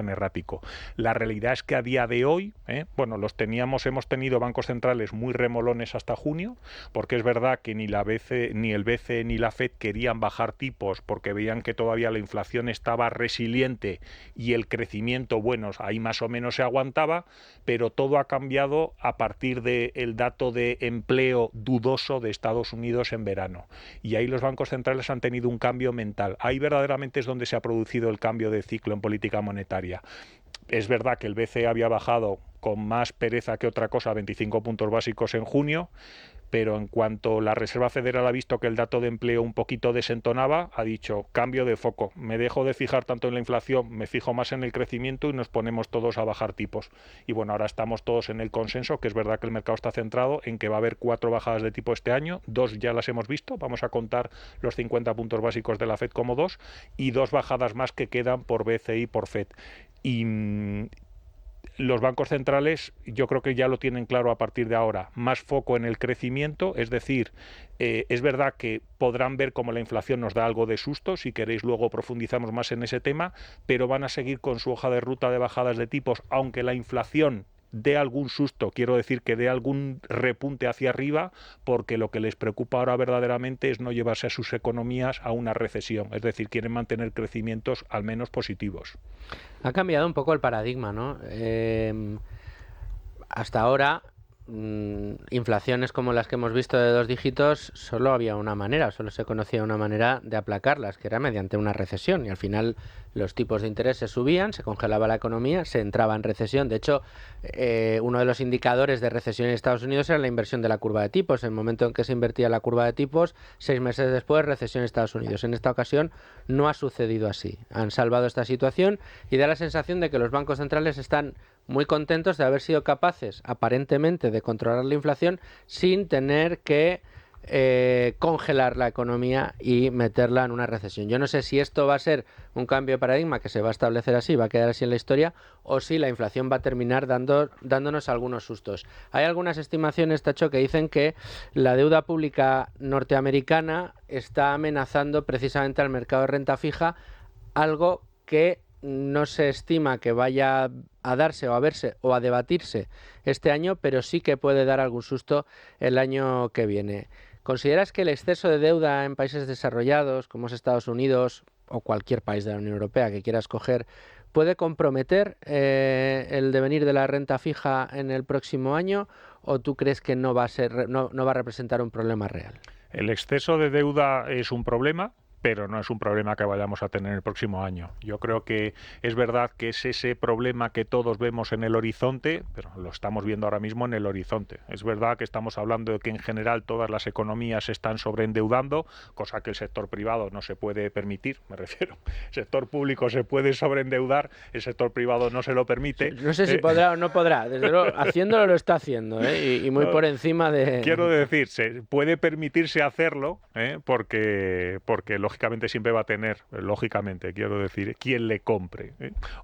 errático. La realidad es que a día de hoy, hemos tenido bancos centrales muy remolones hasta junio, porque es verdad que ni el BCE ni la FED querían bajar tipos porque veían que todavía la inflación estaba resiliente y el crecimiento, ahí más o menos se aguantaba, pero todo ha cambiado a partir del dato de empleo dudoso de Estados Unidos en verano. Y ahí los bancos centrales han tenido un cambio mental. Ahí verdaderamente es donde se ha producido el cambio de ciclo en política monetaria. Es verdad que el BCE había bajado con más pereza que otra cosa 25 puntos básicos en junio, pero en cuanto la Reserva Federal ha visto que el dato de empleo un poquito desentonaba, ha dicho, cambio de foco, me dejo de fijar tanto en la inflación, me fijo más en el crecimiento y nos ponemos todos a bajar tipos. Y ahora estamos todos en el consenso, que es verdad que el mercado está centrado en que va a haber 4 bajadas de tipo este año, 2 ya las hemos visto, vamos a contar los 50 puntos básicos de la FED como 2, y 2 bajadas más que quedan por BCE y por FED. Y los bancos centrales yo creo que ya lo tienen claro a partir de ahora, más foco en el crecimiento, es decir, es verdad que podrán ver cómo la inflación nos da algo de susto, si queréis luego profundizamos más en ese tema, pero van a seguir con su hoja de ruta de bajadas de tipos, aunque la inflación dé algún susto, quiero decir que dé algún repunte hacia arriba, porque lo que les preocupa ahora verdaderamente es no llevarse a sus economías a una recesión, es decir, quieren mantener crecimientos al menos positivos. Ha cambiado un poco el paradigma, ¿no? Hasta ahora, inflaciones como las que hemos visto de 2 dígitos, solo había una manera, solo se conocía una manera de aplacarlas, que era mediante una recesión, y al final los tipos de interés se subían, se congelaba la economía, se entraba en recesión. De hecho, uno de los indicadores de recesión en Estados Unidos era la inversión de la curva de tipos. En el momento en que se invertía la curva de tipos, 6 meses después, recesión en Estados Unidos. En esta ocasión no ha sucedido así. Han salvado esta situación y da la sensación de que los bancos centrales están muy contentos de haber sido capaces, aparentemente, de controlar la inflación sin tener que congelar la economía y meterla en una recesión. Yo no sé si esto va a ser un cambio de paradigma que se va a establecer así, va a quedar así en la historia, o si la inflación va a terminar dándonos algunos sustos. Hay algunas estimaciones, Tacho, que dicen que la deuda pública norteamericana está amenazando precisamente al mercado de renta fija, algo que no se estima que vaya a darse o a verse o a debatirse este año, pero sí que puede dar algún susto el año que viene. ¿Consideras que el exceso de deuda en países desarrollados como es Estados Unidos o cualquier país de la Unión Europea que quiera escoger puede comprometer el devenir de la renta fija en el próximo año, o tú crees que no va a representar un problema real? El exceso de deuda es un problema, pero no es un problema que vayamos a tener el próximo año. Yo creo que es verdad que es ese problema que todos vemos en el horizonte, pero lo estamos viendo ahora mismo en el horizonte. Es verdad que estamos hablando de que en general todas las economías se están sobreendeudando, cosa que el sector privado no se puede permitir, me refiero. El sector público se puede sobreendeudar, el sector privado no se lo permite. No sé si podrá o no podrá, desde luego haciéndolo lo está haciendo, y muy por encima de... Quiero decir, se puede permitirse hacerlo, porque lógicamente siempre va a tener, lógicamente, quiero decir, quien le compre.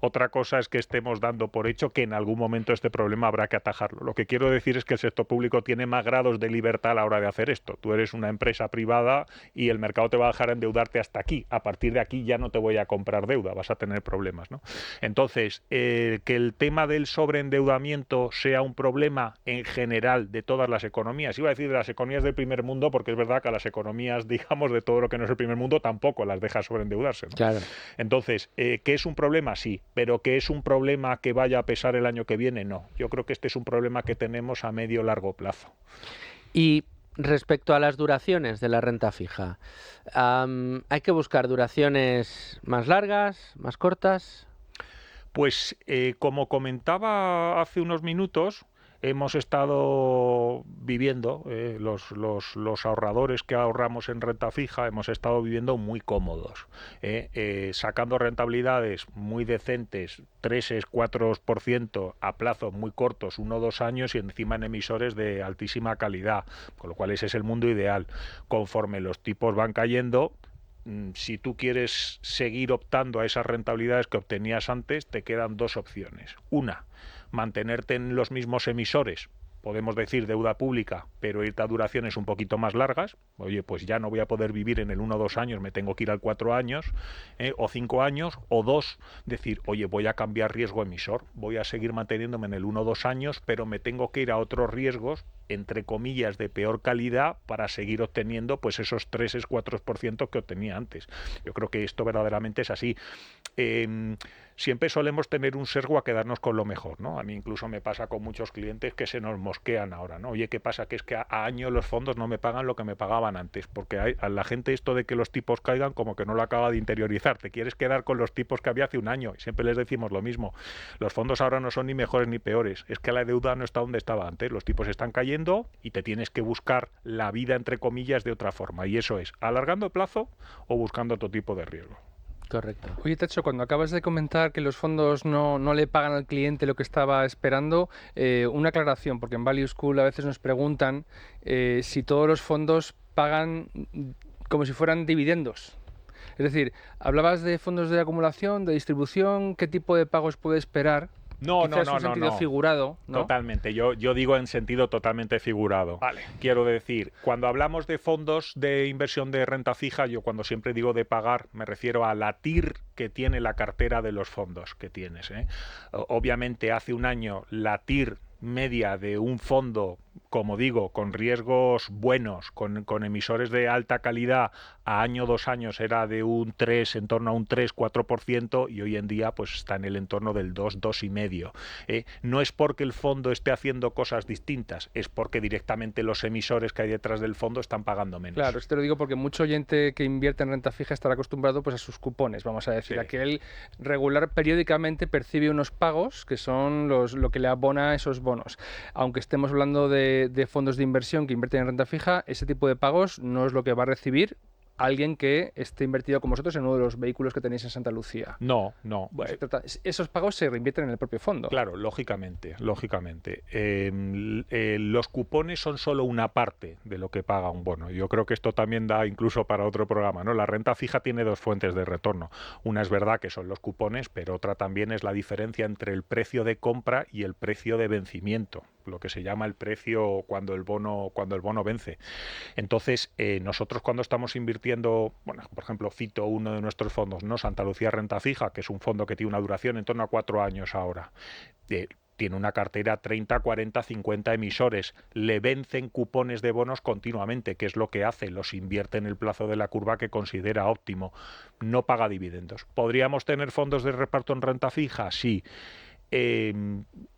Otra cosa es que estemos dando por hecho que en algún momento este problema habrá que atajarlo. Lo que quiero decir es que el sector público tiene más grados de libertad a la hora de hacer esto. Tú eres una empresa privada y el mercado te va a dejar endeudarte hasta aquí. A partir de aquí ya no te voy a comprar deuda, vas a tener problemas, ¿no? Entonces, que el tema del sobreendeudamiento sea un problema en general de todas las economías, iba a decir de las economías del primer mundo, porque es verdad que a las economías, digamos, de todo lo que no es el primer mundo, tampoco las deja sobreendeudarse, ¿no? Claro. Entonces, ¿que es un problema? Sí, pero ¿que es un problema que vaya a pesar el año que viene? No. Yo creo que este es un problema que tenemos a medio largo plazo. Y respecto a las duraciones de la renta fija, ¿hay que buscar duraciones más largas, más cortas? Pues como comentaba hace unos minutos, hemos estado viviendo, los ahorradores que ahorramos en renta fija, hemos estado viviendo muy cómodos, sacando rentabilidades muy decentes, 3-4% a plazos muy cortos, 1 o 2 años, y encima en emisores de altísima calidad, con lo cual ese es el mundo ideal. Conforme los tipos van cayendo, si tú quieres seguir optando a esas rentabilidades que obtenías antes, te quedan 2 opciones. Una, mantenerte en los mismos emisores, podemos decir deuda pública, pero irte a duraciones un poquito más largas. Oye, pues ya no voy a poder vivir en el 1 o 2 años, me tengo que ir al 4 años, o 5 años, o 2, decir, oye, voy a cambiar riesgo emisor, voy a seguir manteniéndome en el 1 o 2 años, pero me tengo que ir a otros riesgos, entre comillas, de peor calidad, para seguir obteniendo pues esos 3-4% que obtenía antes. Yo creo que esto verdaderamente es así. Siempre solemos tener un sesgo a quedarnos con lo mejor, ¿no? A mí incluso me pasa con muchos clientes que se nos mosquean ahora, ¿no? Oye, ¿qué pasa? Que es que a año los fondos no me pagan lo que me pagaban antes, porque a la gente esto de que los tipos caigan como que no lo acaba de interiorizar. Te quieres quedar con los tipos que había hace un año, y siempre les decimos lo mismo. Los fondos ahora no son ni mejores ni peores, es que la deuda no está donde estaba antes, los tipos están cayendo y te tienes que buscar la vida, entre comillas, de otra forma, y eso es alargando el plazo o buscando otro tipo de riesgo. Correcto. Oye, Tacho, cuando acabas de comentar que los fondos no le pagan al cliente lo que estaba esperando, una aclaración, porque en Value School a veces nos preguntan si todos los fondos pagan como si fueran dividendos. Es decir, hablabas de fondos de acumulación, de distribución, ¿qué tipo de pagos puede esperar? No, Quizás en sentido figurado, ¿no? Totalmente, yo digo en sentido totalmente figurado. Vale. Quiero decir, cuando hablamos de fondos de inversión de renta fija, yo cuando siempre digo de pagar, me refiero a la TIR que tiene la cartera de los fondos que tienes, ¿eh? Obviamente hace un año la TIR media de un fondo, como digo, con riesgos buenos, con emisores de alta calidad, a año, 2 años era de un 3, en torno a un 3-4%, y hoy en día pues está en el entorno del 2-2,5%. No es porque el fondo esté haciendo cosas distintas, es porque directamente los emisores que hay detrás del fondo están pagando menos. Claro, esto lo digo porque mucho oyente que invierte en renta fija estará acostumbrado pues a sus cupones, vamos a decir, Sí. a que él regular periódicamente percibe unos pagos que son lo que le abona esos bonos. Aunque estemos hablando de fondos de inversión que invierten en renta fija, ese tipo de pagos no es lo que va a recibir alguien que esté invertido con vosotros en uno de los vehículos que tenéis en Santa Lucía. No. Bueno, esos pagos se reinvierten en el propio fondo. Claro, lógicamente. Los cupones son solo una parte de lo que paga un bono. Yo creo que esto también da incluso para otro programa, ¿no? La renta fija tiene 2 fuentes de retorno. Una es verdad que son los cupones, pero otra también es la diferencia entre el precio de compra y el precio de vencimiento, lo que se llama el precio cuando el bono vence. Entonces, nosotros cuando estamos invirtiendo, bueno, por ejemplo, cito uno de nuestros fondos, ¿no? Santa Lucía Renta Fija, que es un fondo que tiene una duración en torno a 4 años ahora. Tiene una cartera 30, 40, 50 emisores. Le vencen cupones de bonos continuamente, que es lo que hace. Los invierte en el plazo de la curva que considera óptimo. No paga dividendos. ¿Podríamos tener fondos de reparto en renta fija? Sí.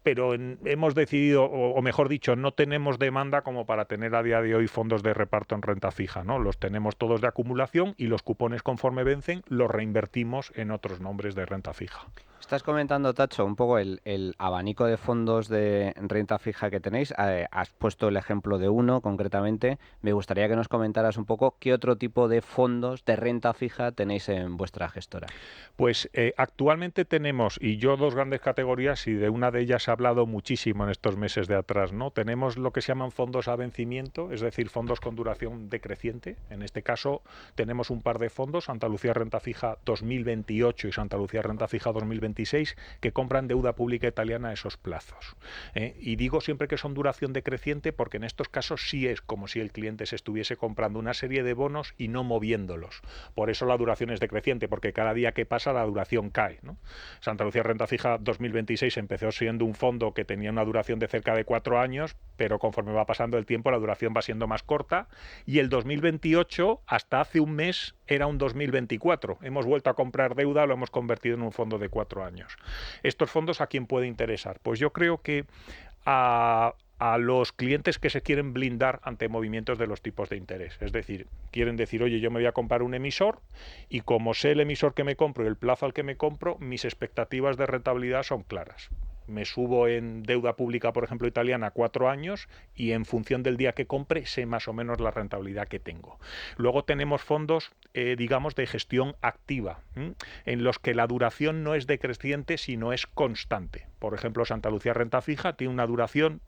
pero hemos decidido, o mejor dicho, no tenemos demanda como para tener a día de hoy fondos de reparto en renta fija, ¿no? Los tenemos todos de acumulación y los cupones conforme vencen los reinvertimos en otros nombres de renta fija. Estás comentando, Tacho, un poco el abanico de fondos de renta fija que tenéis. Has puesto el ejemplo de uno concretamente. Me gustaría que nos comentaras un poco qué otro tipo de fondos de renta fija tenéis en vuestra gestora. Pues actualmente tenemos, y yo, dos grandes categorías, y de una de ellas he hablado muchísimo en estos meses de atrás, ¿no? Tenemos lo que se llaman fondos a vencimiento, es decir, fondos con duración decreciente. En este caso tenemos un par de fondos, Santa Lucía Renta Fija 2028 y Santa Lucía Renta Fija 2026, que compran deuda pública italiana a esos plazos. Y digo siempre que son duración decreciente porque en estos casos sí es como si el cliente se estuviese comprando una serie de bonos y no moviéndolos. Por eso la duración es decreciente, porque cada día que pasa la duración cae, ¿no? Santa Lucía Renta Fija 2026 empezó siendo un fondo que tenía una duración de cerca de 4 años, pero conforme va pasando el tiempo la duración va siendo más corta, y el 2028 hasta hace un mes era un 2024. Hemos vuelto a comprar deuda, lo hemos convertido en un fondo de 4 años. ¿Estos fondos a quién puede interesar? Pues yo creo que a los clientes que se quieren blindar ante movimientos de los tipos de interés. Es decir, quieren decir, oye, yo me voy a comprar un emisor y como sé el emisor que me compro y el plazo al que me compro, mis expectativas de rentabilidad son claras. Me subo en deuda pública, por ejemplo, italiana, 4 años y en función del día que compre sé más o menos la rentabilidad que tengo. Luego tenemos fondos, digamos, de gestión activa, en los que la duración no es decreciente, sino es constante. Por ejemplo, Santa Lucía Renta Fija tiene una duración,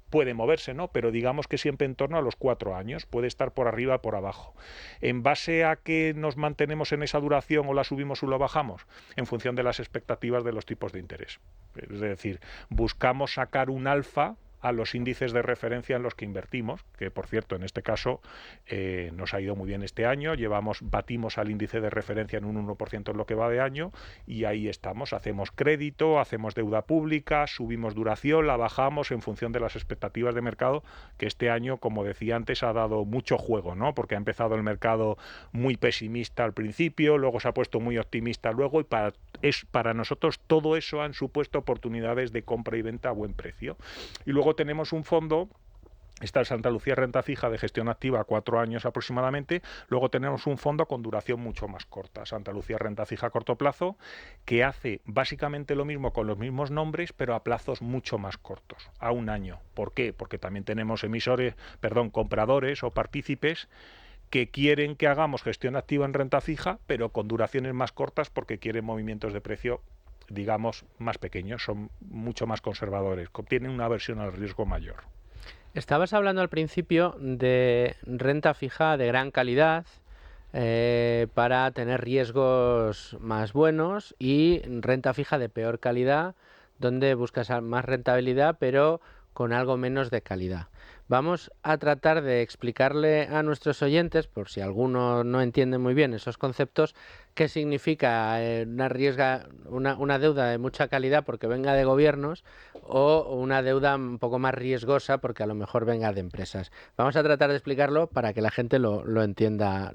puede moverse, ¿no? Pero digamos que siempre en torno a los 4 años, puede estar por arriba o por abajo. ¿En base a que nos mantenemos en esa duración o la subimos o la bajamos? En función de las expectativas de los tipos de interés. Es decir, buscamos sacar un alfa a los índices de referencia en los que invertimos, que por cierto en este caso nos ha ido muy bien este año, batimos al índice de referencia en un 1% en lo que va de año y ahí estamos, hacemos crédito, hacemos deuda pública, subimos duración, la bajamos en función de las expectativas de mercado, que este año, como decía antes, ha dado mucho juego, ¿no? Porque ha empezado el mercado muy pesimista al principio, luego se ha puesto muy optimista luego, y para nosotros todo eso han supuesto oportunidades de compra y venta a buen precio. Y luego tenemos un fondo, está el Santa Lucía Renta Fija de gestión activa, 4 años aproximadamente. Luego tenemos un fondo con duración mucho más corta, Santa Lucía Renta Fija a corto plazo, que hace básicamente lo mismo con los mismos nombres, pero a plazos mucho más cortos, a 1 año. ¿Por qué? Porque también tenemos compradores o partícipes que quieren que hagamos gestión activa en renta fija, pero con duraciones más cortas porque quieren movimientos de precio, digamos, más pequeños, son mucho más conservadores, tienen una aversión al riesgo mayor. Estabas hablando al principio de renta fija de gran calidad para tener riesgos más buenos y renta fija de peor calidad donde buscas más rentabilidad pero con algo menos de calidad. Vamos a tratar de explicarle a nuestros oyentes, por si alguno no entiende muy bien esos conceptos, qué significa una deuda de mucha calidad porque venga de gobiernos o una deuda un poco más riesgosa porque a lo mejor venga de empresas. Vamos a tratar de explicarlo para que la gente lo entienda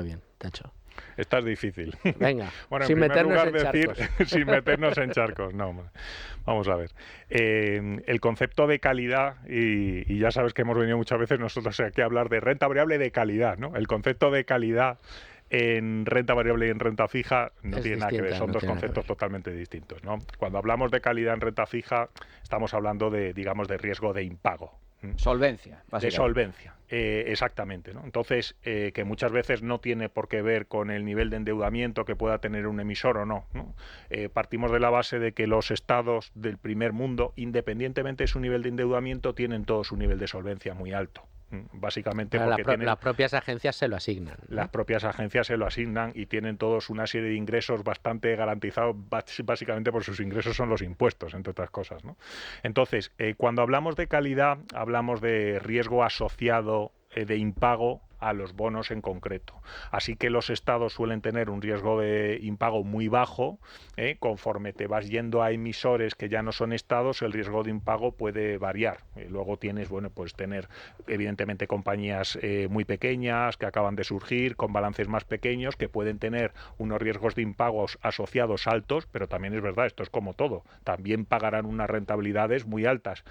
bien, Tacho. Esta es difícil. Venga, bueno, sin meternos en charcos. Sin meternos en charcos, no. Vamos a ver. El concepto de calidad, y ya sabes que hemos venido muchas veces nosotros aquí a hablar de renta variable de calidad, ¿no? El concepto de calidad en renta variable y en renta fija no tiene nada que ver, son dos conceptos totalmente distintos, ¿no? Cuando hablamos de calidad en renta fija, estamos hablando de, digamos, de riesgo de impago. Solvencia, básicamente. De solvencia, exactamente, ¿no? Entonces, que muchas veces no tiene por qué ver con el nivel de endeudamiento que pueda tener un emisor o no, ¿no? Partimos de la base de que los estados del primer mundo, independientemente de su nivel de endeudamiento, tienen todos un nivel de solvencia muy alto. Básicamente porque las propias agencias se lo asignan, ¿no? Las propias agencias se lo asignan y tienen todos una serie de ingresos bastante garantizados, básicamente por sus ingresos son los impuestos, entre otras cosas, ¿no? Entonces, cuando hablamos de calidad, hablamos de riesgo asociado de impago a los bonos en concreto. Así que los estados suelen tener un riesgo de impago muy bajo. Conforme te vas yendo a emisores que ya no son estados, el riesgo de impago puede variar. Luego tienes, bueno, pues tener evidentemente compañías muy pequeñas que acaban de surgir, con balances más pequeños, que pueden tener unos riesgos de impagos asociados altos, pero también es verdad, esto es como todo, también pagarán unas rentabilidades muy altas.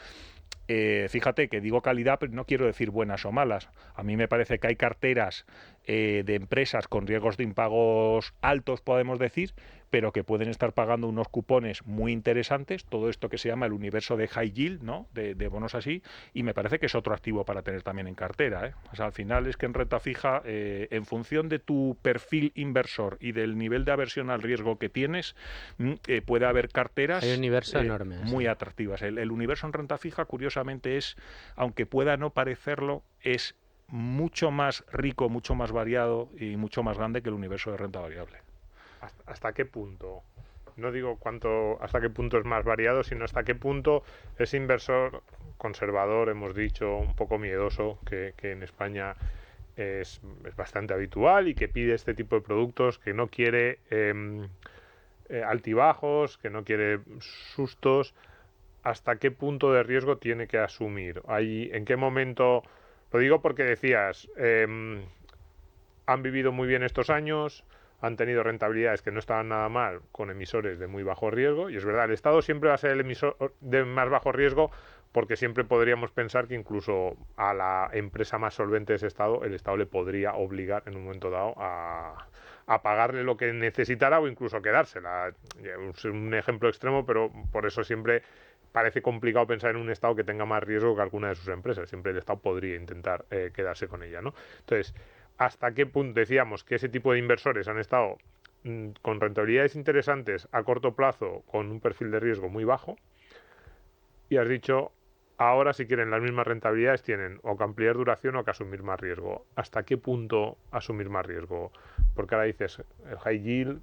Fíjate que digo calidad, pero no quiero decir buenas o malas. A mí me parece que hay carteras de empresas con riesgos de impagos altos, podemos decir, pero que pueden estar pagando unos cupones muy interesantes, todo esto que se llama el universo de high yield, ¿no? de bonos así, y me parece que es otro activo para tener también en cartera. O sea, al final es que en renta fija, en función de tu perfil inversor y del nivel de aversión al riesgo que tienes, puede haber carteras hay un universo enorme, muy atractivas. El universo en renta fija, curiosamente, es, aunque pueda no parecerlo, es mucho más rico, mucho más variado y mucho más grande que el universo de renta variable. ¿Hasta qué punto? No digo hasta qué punto es más variado, sino hasta qué punto ese inversor conservador, hemos dicho, un poco miedoso, que en España es bastante habitual y que pide este tipo de productos, que no quiere altibajos, que no quiere sustos. ¿Hasta qué punto de riesgo tiene que asumir? ¿En qué momento? Lo digo porque decías, han vivido muy bien estos años, han tenido rentabilidades que no estaban nada mal con emisores de muy bajo riesgo, y es verdad, el Estado siempre va a ser el emisor de más bajo riesgo, porque siempre podríamos pensar que incluso a la empresa más solvente de ese Estado, el Estado le podría obligar en un momento dado a pagarle lo que necesitara o incluso quedársela. Es un ejemplo extremo, pero por eso siempre parece complicado pensar en un Estado que tenga más riesgo que alguna de sus empresas. Siempre el Estado podría intentar quedarse con ella, ¿no? Entonces, ¿hasta qué punto decíamos que ese tipo de inversores han estado con rentabilidades interesantes a corto plazo con un perfil de riesgo muy bajo? Y has dicho, ahora si quieren las mismas rentabilidades tienen o que ampliar duración o que asumir más riesgo. ¿Hasta qué punto asumir más riesgo? Porque ahora dices, el high yield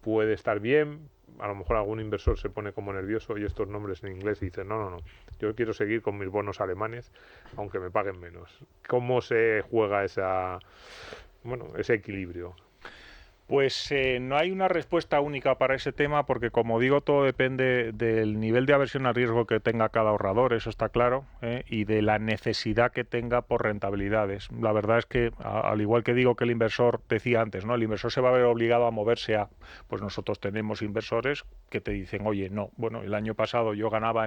puede estar bien, a lo mejor algún inversor se pone como nervioso y estos nombres en inglés y dice, no, yo quiero seguir con mis bonos alemanes aunque me paguen menos. ¿Cómo se juega ese equilibrio? Pues no hay una respuesta única para ese tema porque, como digo, todo depende del nivel de aversión al riesgo que tenga cada ahorrador, eso está claro, y de la necesidad que tenga por rentabilidades. La verdad es que, al igual que digo que el inversor, decía antes, ¿no? El inversor se va a ver obligado a moverse pues nosotros tenemos inversores que te dicen, oye, no, bueno, el año pasado yo ganaba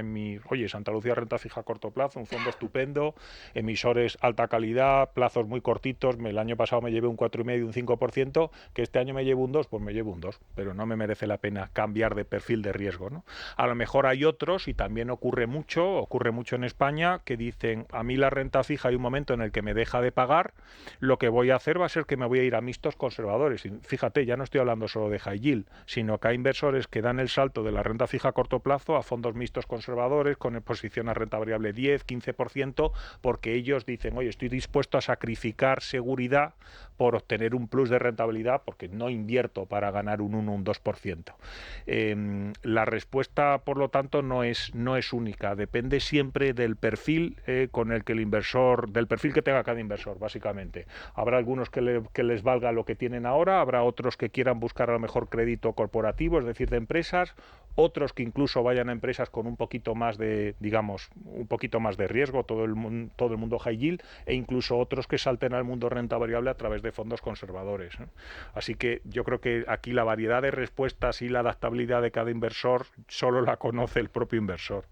Santa Lucía Renta Fija a corto plazo, un fondo estupendo, emisores alta calidad, plazos muy cortitos, el año pasado me llevé un 4,5%, un 5%, que este año me llevo un 2, pues me llevo un 2, pero no me merece la pena cambiar de perfil de riesgo, ¿no? A lo mejor hay otros, y también ocurre mucho en España, que dicen, a mí la renta fija hay un momento en el que me deja de pagar, lo que voy a hacer va a ser que me voy a ir a mixtos conservadores. Y fíjate, ya no estoy hablando solo de high yield, sino que hay inversores que dan el salto de la renta fija a corto plazo a fondos mixtos conservadores con exposición a renta variable 10, 15%, porque ellos dicen, oye, estoy dispuesto a sacrificar seguridad por obtener un plus de rentabilidad, porque no invierto para ganar un 1 o un 2%. La respuesta, por lo tanto, no es única, depende siempre del perfil con el que el inversor, del perfil que tenga cada inversor, básicamente. Habrá algunos que les valga lo que tienen ahora, habrá otros que quieran buscar a lo mejor crédito corporativo, es decir, de empresas, otros que incluso vayan a empresas con un poquito más de, digamos, un poquito más de riesgo, todo el mundo high yield, e incluso otros que salten al mundo renta variable a través de fondos conservadores, ¿no? Así que yo creo que aquí la variedad de respuestas y la adaptabilidad de cada inversor solo la conoce el propio inversor.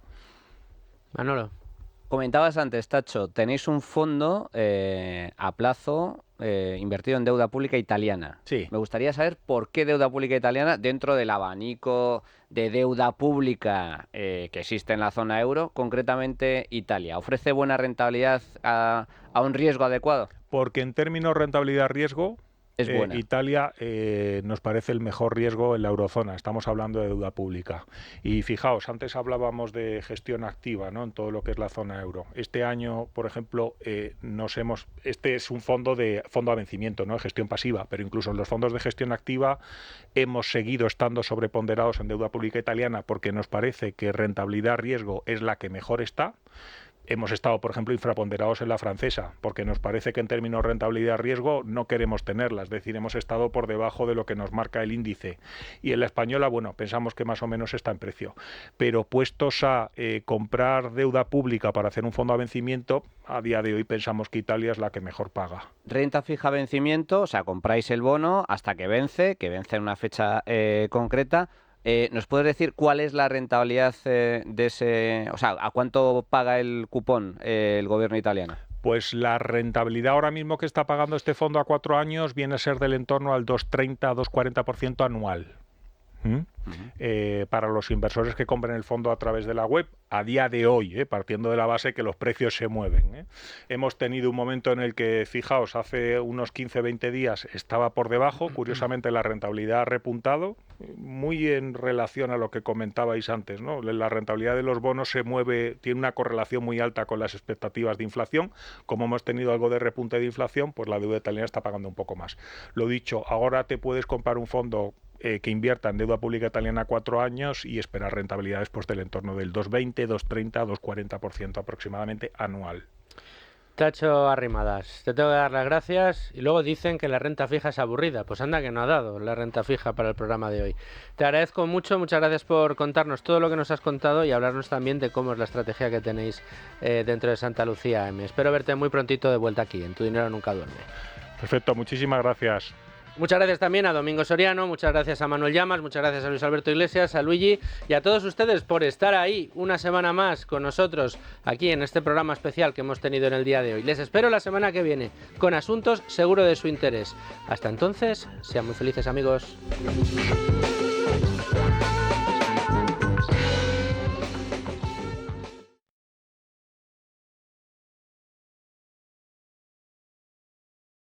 Manolo. Comentabas antes, Tacho, tenéis un fondo a plazo invertido en deuda pública italiana. Sí. Me gustaría saber por qué deuda pública italiana dentro del abanico de deuda pública que existe en la zona euro, concretamente Italia. ¿Ofrece buena rentabilidad a un riesgo adecuado? Porque en términos rentabilidad-riesgo, es buena. Italia nos parece el mejor riesgo en la eurozona. Estamos hablando de deuda pública. Y fijaos, antes hablábamos de gestión activa, ¿no? En todo lo que es la zona euro. Este año, por ejemplo, este es un fondo a vencimiento, ¿no? De gestión pasiva, pero incluso en los fondos de gestión activa hemos seguido estando sobreponderados en deuda pública italiana porque nos parece que rentabilidad-riesgo es la que mejor está. Hemos estado, por ejemplo, infraponderados en la francesa, porque nos parece que en términos rentabilidad-riesgo no queremos tenerla, es decir, hemos estado por debajo de lo que nos marca el índice. Y en la española, bueno, pensamos que más o menos está en precio. Pero puestos a comprar deuda pública para hacer un fondo a vencimiento, a día de hoy pensamos que Italia es la que mejor paga. Renta fija a vencimiento, o sea, compráis el bono hasta que vence en una fecha concreta. ¿Nos puedes decir cuál es la rentabilidad de ese, o sea, a cuánto paga el cupón el gobierno italiano? Pues la rentabilidad ahora mismo que está pagando este fondo a 4 años viene a ser del entorno al 2,30, 2,40% anual. Para los inversores que compren el fondo a través de la web, a día de hoy, partiendo de la base que los precios se mueven. Hemos tenido un momento en el que, fijaos, hace unos 15-20 días estaba por debajo, curiosamente la rentabilidad ha repuntado, muy en relación a lo que comentabais antes, ¿no? La rentabilidad de los bonos se mueve, tiene una correlación muy alta con las expectativas de inflación. Como hemos tenido algo de repunte de inflación, pues la deuda italiana está pagando un poco más. Lo dicho, ahora te puedes comprar un fondo que invierta en deuda pública italiana a 4 años y esperar rentabilidades pues del entorno del 2,20, 2,30, 2,40% aproximadamente anual. Tacho Arrimadas, te tengo que dar las gracias y luego dicen que la renta fija es aburrida. Pues anda que no ha dado la renta fija para el programa de hoy. Te agradezco mucho, muchas gracias por contarnos todo lo que nos has contado y hablarnos también de cómo es la estrategia que tenéis dentro de Santa Lucía M. Espero verte muy prontito de vuelta aquí, en Tu Dinero Nunca Duerme. Perfecto, muchísimas gracias. Muchas gracias también a Domingo Soriano, muchas gracias a Manuel Llamas, muchas gracias a Luis Alberto Iglesias, a Luigi y a todos ustedes por estar ahí una semana más con nosotros aquí en este programa especial que hemos tenido en el día de hoy. Les espero la semana que viene con asuntos seguro de su interés. Hasta entonces, sean muy felices, amigos.